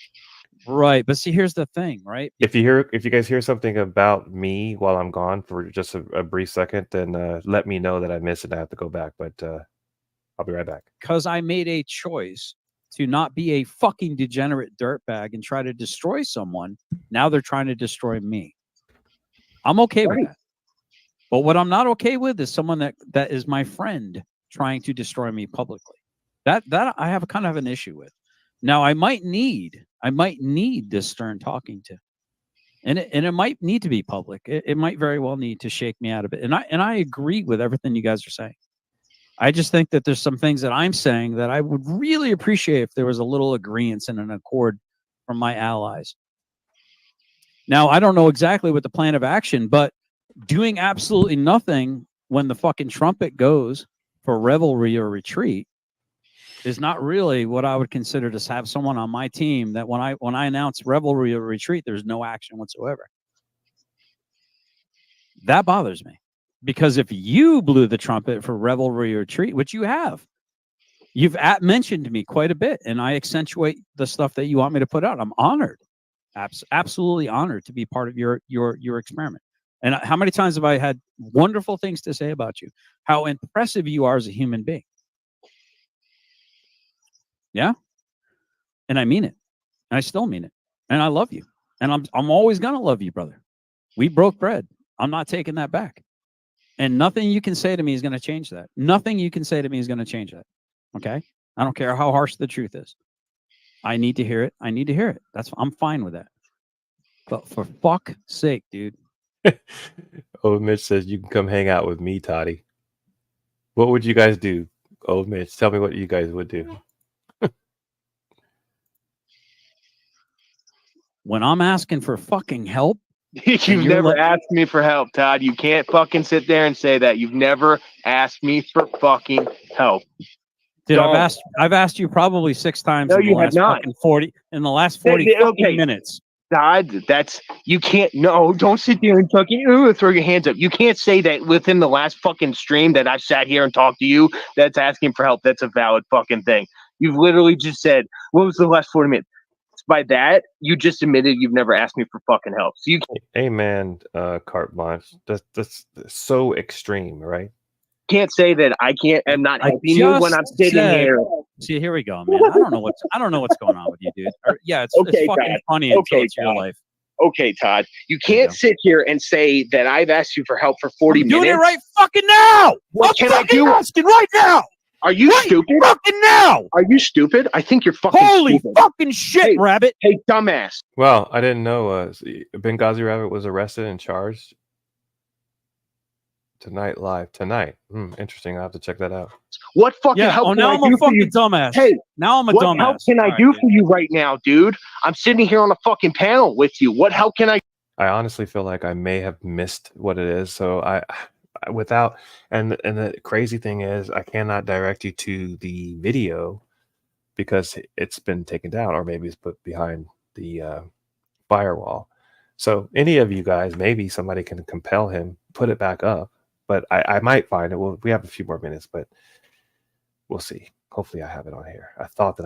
Right. But see, here's the thing, right? If you guys hear something about me while I'm gone for just a brief second, then let me know that I missed it. I have to go back, but I'll be right back. Because I made a choice to not be a fucking degenerate dirtbag and try to destroy someone. Now they're trying to destroy me. I'm okay with that. But what I'm not okay with is someone that is my friend trying to destroy me publicly. That I have kind of an issue with. Now I might need this stern talking to, and it might need to be public. It might very well need to shake me out of it. And I agree with everything you guys are saying. I just think that there's some things that I'm saying that I would really appreciate if there was a little agreement and an accord from my allies. Now, I don't know exactly what the plan of action, but doing absolutely nothing when the fucking trumpet goes for revelry or retreat is not really what I would consider to have someone on my team that when I announce revelry or retreat, there's no action whatsoever. That bothers me. Because if you blew the trumpet for revelry or retreat, which you have, you've mentioned me quite a bit, and I accentuate the stuff that you want me to put out. I'm honored, absolutely honored to be part of your experiment. And how many times have I had wonderful things to say about you? How impressive you are as a human being. Yeah, and I mean it, and I still mean it, and I love you, and I'm always gonna love you, brother. We broke bread. I'm not taking that back. And nothing you can say to me is going to change that. Nothing you can say to me is going to change that. Okay? I don't care how harsh the truth is. I need to hear it. I need to hear it. I'm fine with that. But for fuck's sake, dude. Old Mitch says you can come hang out with me, Toddy. What would you guys do? Old Mitch, tell me what you guys would do. When I'm asking for fucking help, You've never asked me for help, Todd. You can't fucking sit there and say that. You've never asked me for fucking help. Dude, I've asked you probably 6 times No, in the you have last not. fucking 40 fucking minutes. Todd, you can't. No, don't sit there and fucking throw your hands up. You can't say that within the last fucking stream that I sat here and talked to you. That's asking for help. That's a valid fucking thing. You've literally just said, "What was the last 40 minutes?" By that, you just admitted you've never asked me for fucking help. So you Amen, carte blanche. That's so extreme, right? can't say that I'm not helping you when I'm sitting here. See, here we go, man. I don't know what's going on with you, dude. It's fucking Todd. funny until it's your life. Okay, Todd. You can't sit here and say that I've asked you for help for 40 minutes. Doing it right fucking now. What can I do? Asking right now. Are you stupid? Fucking now. Are you stupid? I think you're fucking Holy stupid. fucking shit, Rabbit. Hey, dumbass. Well, I didn't know Benghazi Rabbit was arrested and charged tonight live. Tonight. Interesting. I'll have to check that out. What fucking help can now I I'm do a for you? fucking dumbass. Hey, now I'm a what dumbass. help can I do for you right now, dude? I'm sitting here on a fucking panel with you. What help can I? I honestly feel like I may have missed what it is. So and the crazy thing is I cannot direct you to the video because it's been taken down, or maybe it's put behind the firewall. So any of you guys, maybe somebody can compel him, put it back up, but I might find it. We have a few more minutes, but we'll see. Hopefully I have it on here. I thought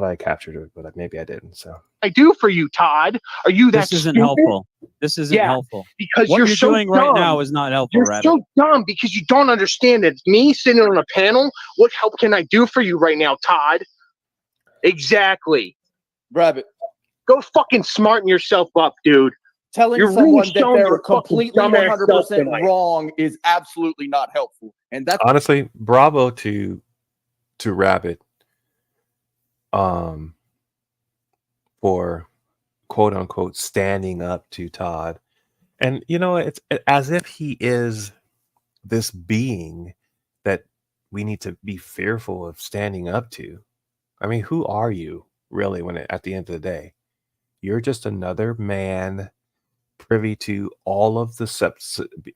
I captured it, but maybe I didn't. So I do for you, Todd. Are you that This isn't stupid? helpful. This isn't helpful. Because What you're you're so doing dumb. right now is not helpful, You're Rabbit. so dumb because you don't understand that it's me sitting on a panel. What help can I do for you right now, Todd? Exactly. Rabbit. Go fucking smarten yourself up, dude. Telling You're someone really that showing they're your fucking completely dumbass 100% self tonight. wrong is absolutely not helpful. And that's honestly, bravo to Rabbit for quote unquote standing up to Todd. And it's as if he is this being that we need to be fearful of standing up to. I mean, who are you really at the end of the day? You're just another man privy to all of the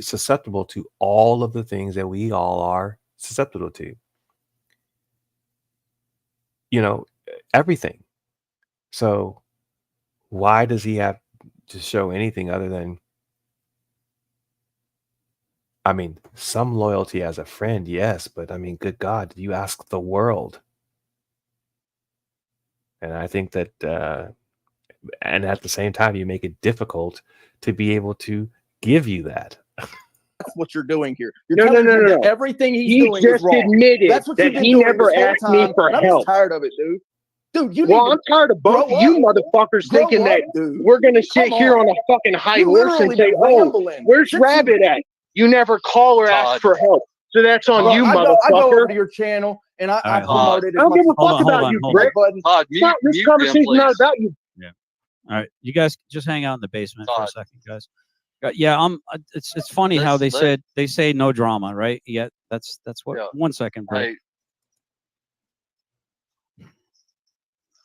susceptible to all of the things that we all are susceptible to. Everything. So why does he have to show anything other than, I mean, some loyalty as a friend, yes, but I mean, good God, you ask the world. And I think that, and at the same time, you make it difficult to be able to give you that. That's what you're doing here. No. Everything he's He doing just is wrong. admitted That's what that you've been he doing never this whole asked me time, for and I'm help. just tired of it, dude. Dude, you Well, need I'm tired of both of you motherfuckers Grow thinking up, that dude. we're going to sit Come here on. on a fucking high You horse and literally say, been oh, rambling. where's Since you- Rabbit at? You never call or ask Todd. for help. So that's on Bro, you, I go over motherfucker. to your channel And I right, promoted I don't give a Hold fuck on, hold about on, you, hold Brick. button. Todd, It's not, this mute them, conversation's not please. about you. All right, you guys just hang out in the basement for a Todd. second, guys. Yeah, it's funny how they say no drama, right? Yeah, that's what. Yeah. 1 second, Brick. Hey,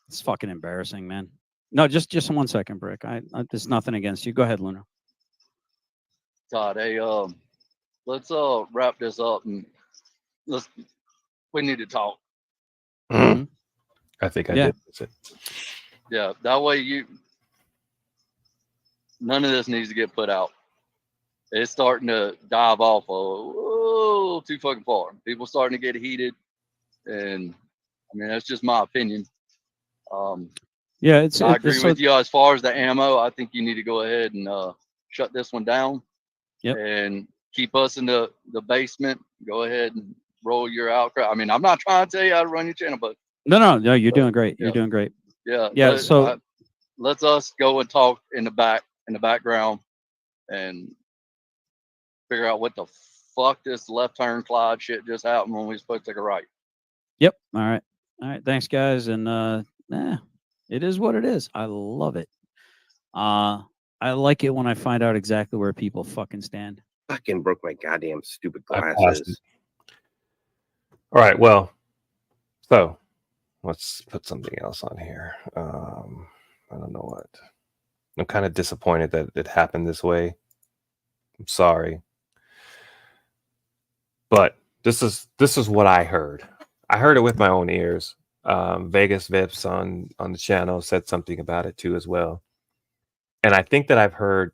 It's fucking embarrassing, man. No, just 1 second, Brick. There's nothing against you. Go ahead, Luna. Todd, hey, let's wrap this up and we need to talk. Mhm. I think I Yeah. did. That's it. Yeah, that way none of this needs to get put out. It's starting to dive off a little too fucking far. People starting to get heated, and I mean that's just my opinion. Yeah, I agree with you as far as the ammo. I think you need to go ahead and shut this one down. Yep. And keep us in the basement. Go ahead and roll your outcry. I mean, I'm not trying to tell you how to run your channel, but No, you're doing great. You're doing great. Yeah. So let's us go and talk in the background, and figure out what the fuck this left turn Clyde shit just happened when we were supposed to take a right. Yep. All right. Thanks, guys. And it is what it is. I love it. I like it when I find out exactly where people fucking stand. Fucking broke my goddamn stupid I paused glasses. All right. Well, so let's put something else on here. I don't know what. I'm kind of disappointed that it happened this way. I'm sorry. But this is what I heard. I heard it with my own ears. Vegas Vips on the channel said something about it too as well. And I think that I've heard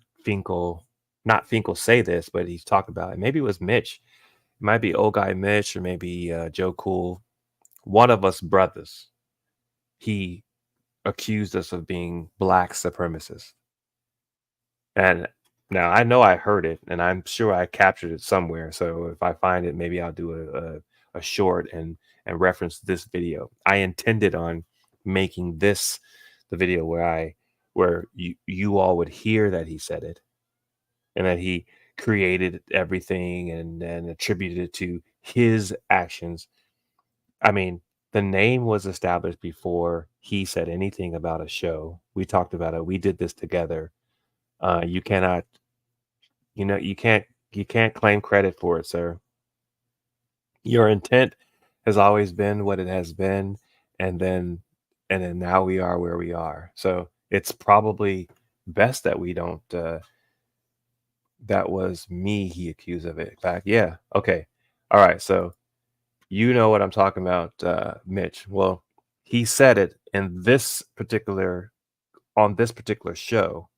not Finkel say this, but he's talked about it. Maybe it was Mitch. It might be old guy Mitch or maybe Joe Cool. One of us brothers. He accused us of being black supremacists. And now I know I heard it, and I'm sure I captured it somewhere. So if I find it, maybe I'll do a short and reference this video. I intended on making this the video where you all would hear that he said it, and that he created everything and attributed it to his actions. I mean, the name was established before he said anything about a show. We talked about it. We did this together. You cannot, you can't claim credit for it, sir. Your intent has always been what it has been, and then now we are where we are. So it's probably best that we don't. That was me. He accused of it. Back, yeah. Okay. All right. So you know what I'm talking about, Mitch. Well, he said it in on this particular show.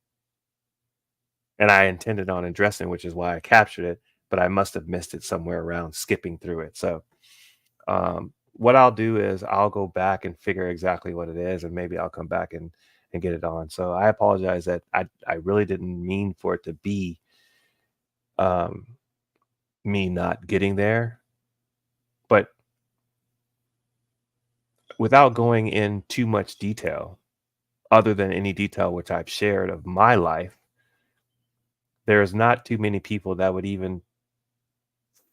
And I intended on addressing, which is why I captured it, but I must have missed it somewhere around skipping through it. So what I'll do is I'll go back and figure exactly what it is, and maybe I'll come back and get it on. So I apologize that I really didn't mean for it to be me not getting there. But without going in too much detail, other than any detail which I've shared of my life, there's not too many people that would even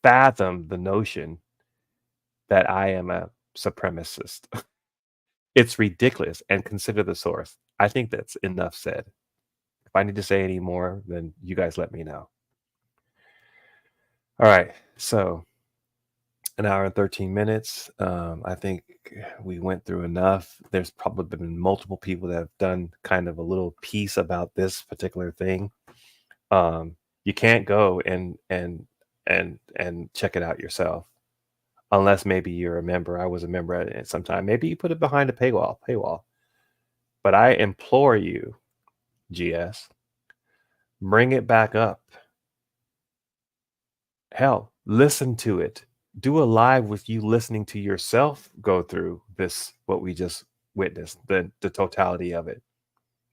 fathom the notion that I am a supremacist. It's ridiculous. And consider the source. I think that's enough said. If I need to say any more, then you guys let me know. All right. So an hour and 13 minutes. I think we went through enough. There's probably been multiple people that have done kind of a little piece about this particular thing. You can't go and check it out yourself, unless maybe you're a member. I was a member at some time. Maybe you put it behind a paywall. But I implore you, GS, bring it back up. Hell, listen to it. Do a live with you listening to yourself go through this, what we just witnessed, the totality of it,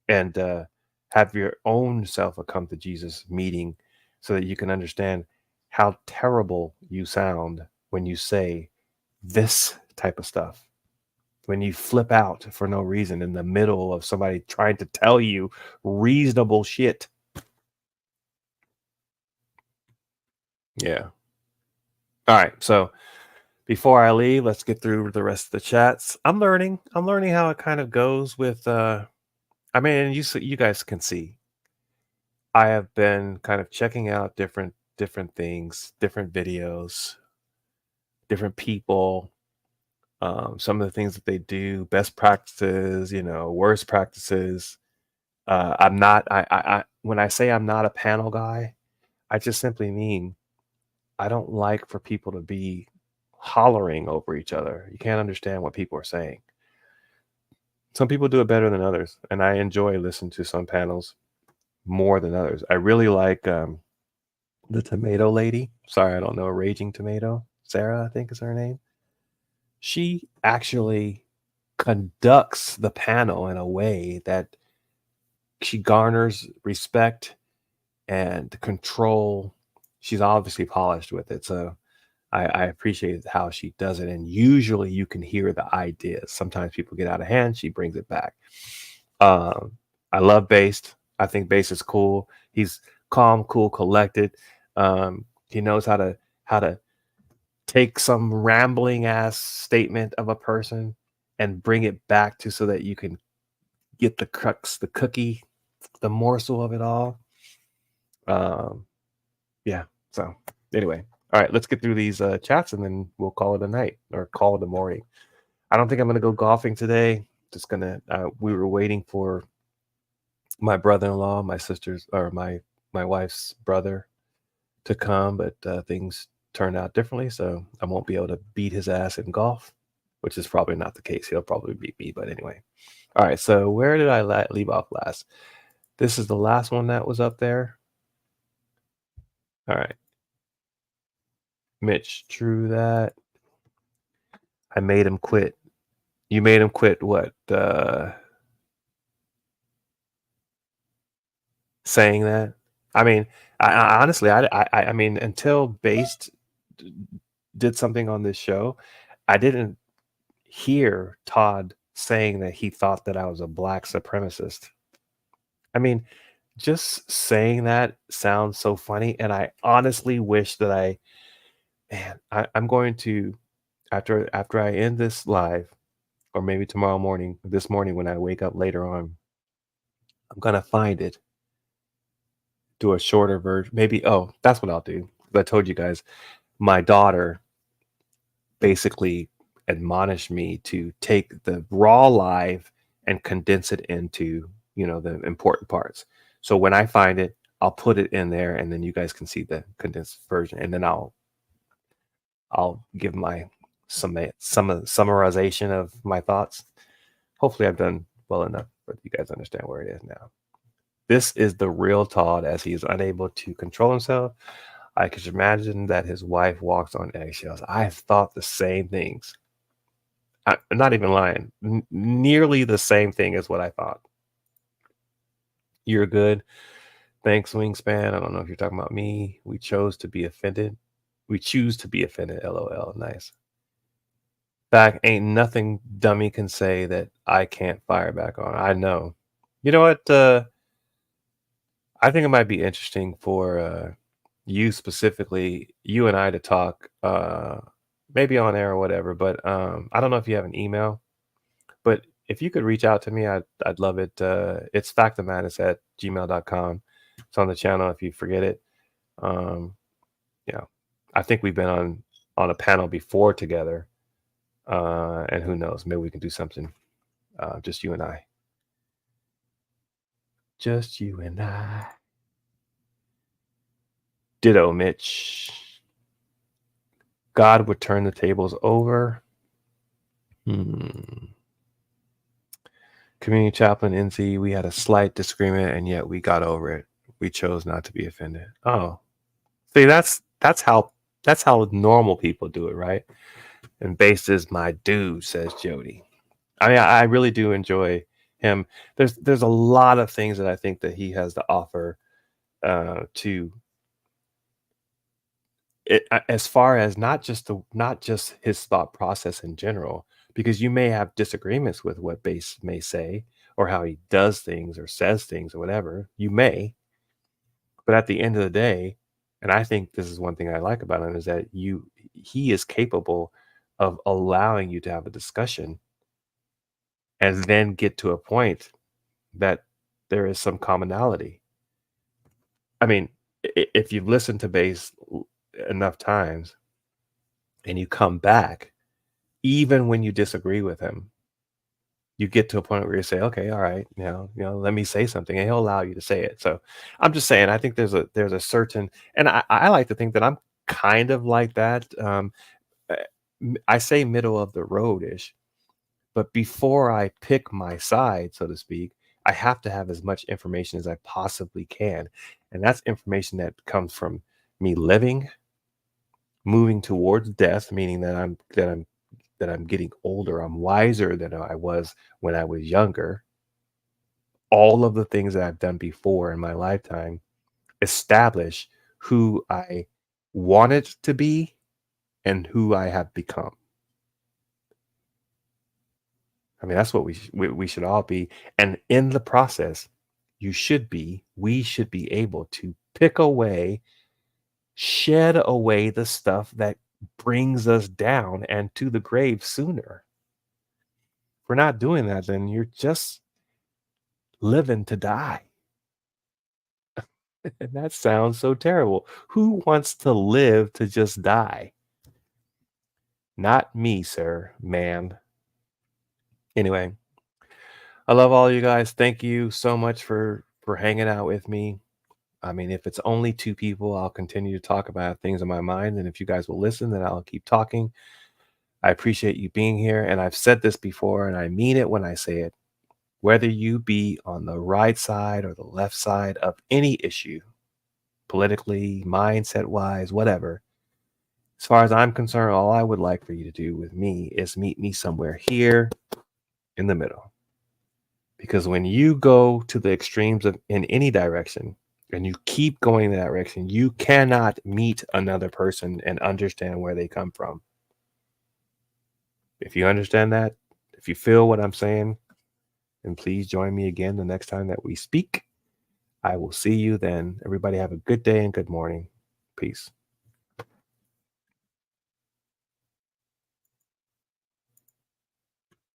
and have your own self a come to Jesus meeting, so that you can understand how terrible you sound when you say this type of stuff, when you flip out for no reason in the middle of somebody trying to tell you reasonable shit. Yeah. All right. So before I leave, let's get through the rest of the chats. I'm learning how it kind of goes with I mean, you guys can see I have been kind of checking out different things, different videos, different people, some of the things that they do, best practices, worst practices. I'm not I when I say I'm not a panel guy, I just simply mean I don't like for people to be hollering over each other. You can't understand what people are saying. Some people do it better than others, and I enjoy listening to some panels more than others. I really like the tomato lady. Sorry, I don't know. Raging Tomato. Sarah, I think is her name. She actually conducts the panel in a way that she garners respect and control. She's obviously polished with it. So I appreciate how she does it. And usually you can hear the ideas. Sometimes people get out of hand. She brings it back. I love Based. I think Based is cool. He's calm, cool, collected. He knows how to take some rambling ass statement of a person and bring it back to so that you can get the crux, the cookie, the morsel of it all. Yeah. So anyway, all right, let's get through these chats and then we'll call it a night or call it a morning. I don't think I'm gonna go golfing today. Just gonna. We were waiting for my brother-in-law, my sister's or my wife's brother to come, but things turned out differently, so I won't be able to beat his ass in golf, which is probably not the case. He'll probably beat me, but anyway. All right, so where did I leave off last? This is the last one that was up there. All right. Mitch, true that. I made him quit. You made him quit what? Saying that? I mean, I honestly, I mean, until Based did something on this show, I didn't hear Todd saying that he thought that I was a black supremacist. I mean, just saying that sounds so funny, and I honestly wish that I'm going to after I end this live, or maybe tomorrow morning, this morning when I wake up later on, I'm gonna find it, do a shorter version. Maybe that's what I'll do. I told you guys, my daughter basically admonished me to take the raw live and condense it into the important parts. So when I find it, I'll put it in there, and then you guys can see the condensed version, and then I'll give my summarization of my thoughts. Hopefully I've done well enough but you guys understand where it is now. This is the real Todd as he is unable to control himself. I could imagine that his wife walks on eggshells. I thought the same things. I'm not even lying. Nearly the same thing as what I thought. You're good. Thanks, Wingspan. I don't know if you're talking about me. We choose to be offended. LOL. Nice. Back ain't nothing dummy can say that I can't fire back on. I know. You know what? I think it might be interesting for you specifically, you and I to talk, maybe on air or whatever. But I don't know if you have an email, but if you could reach out to me, I'd love it. It's faqthemadness@gmail.com. It's on the channel if you forget it. I think we've been on a panel before together. And who knows, maybe we can do something. Just you and I. Just you and I. Ditto, Mitch. God would turn the tables over. Community chaplain NZ, we had a slight disagreement and yet we got over it. We chose not to be offended. Oh, see, that's how normal people do it, right? And Based is my dude, says Jody. I mean, I really do enjoy him. There's a lot of things that I think that he has to offer to it, as far as not just his thought process in general, because you may have disagreements with what Based may say or how he does things or says things or whatever. You may, but at the end of the day, and I think this is one thing I like about him, is that he is capable of allowing you to have a discussion and then get to a point that there is some commonality. I mean, if you've listened to bass enough times and you come back, even when you disagree with him, you get to a point where you say, okay, all right, let me say something, and he'll allow you to say it. So I'm just saying, I think there's a certain, and I like to think that I'm kind of like that. I say middle of the road-ish, but before I pick my side, so to speak, I have to have as much information as I possibly can. And that's information that comes from me living, moving towards death, meaning that I'm getting older, I'm wiser than I was when I was younger. All of the things that I've done before in my lifetime establish who I wanted to be and who I have become. I mean, that's what we should all be. And in the process, we should be able to pick away, shed away the stuff that brings us down and to the grave sooner. If we're not doing that, then you're just living to die. And that sounds so terrible. Who wants to live to just die? Not me, sir, man. Anyway, I love all you guys. Thank you so much for hanging out with me. I mean, if it's only two people, I'll continue to talk about things in my mind. And if you guys will listen, then I'll keep talking. I appreciate you being here. And I've said this before, and I mean it when I say it. Whether you be on the right side or the left side of any issue, politically, mindset-wise, whatever, as far as I'm concerned, all I would like for you to do with me is meet me somewhere here in the middle. Because when you go to the extremes of in any direction and you keep going in that direction, you cannot meet another person and understand where they come from. If you understand that, if you feel what I'm saying, then please join me again the next time that we speak. I will see you then. Everybody have a good day and good morning. Peace.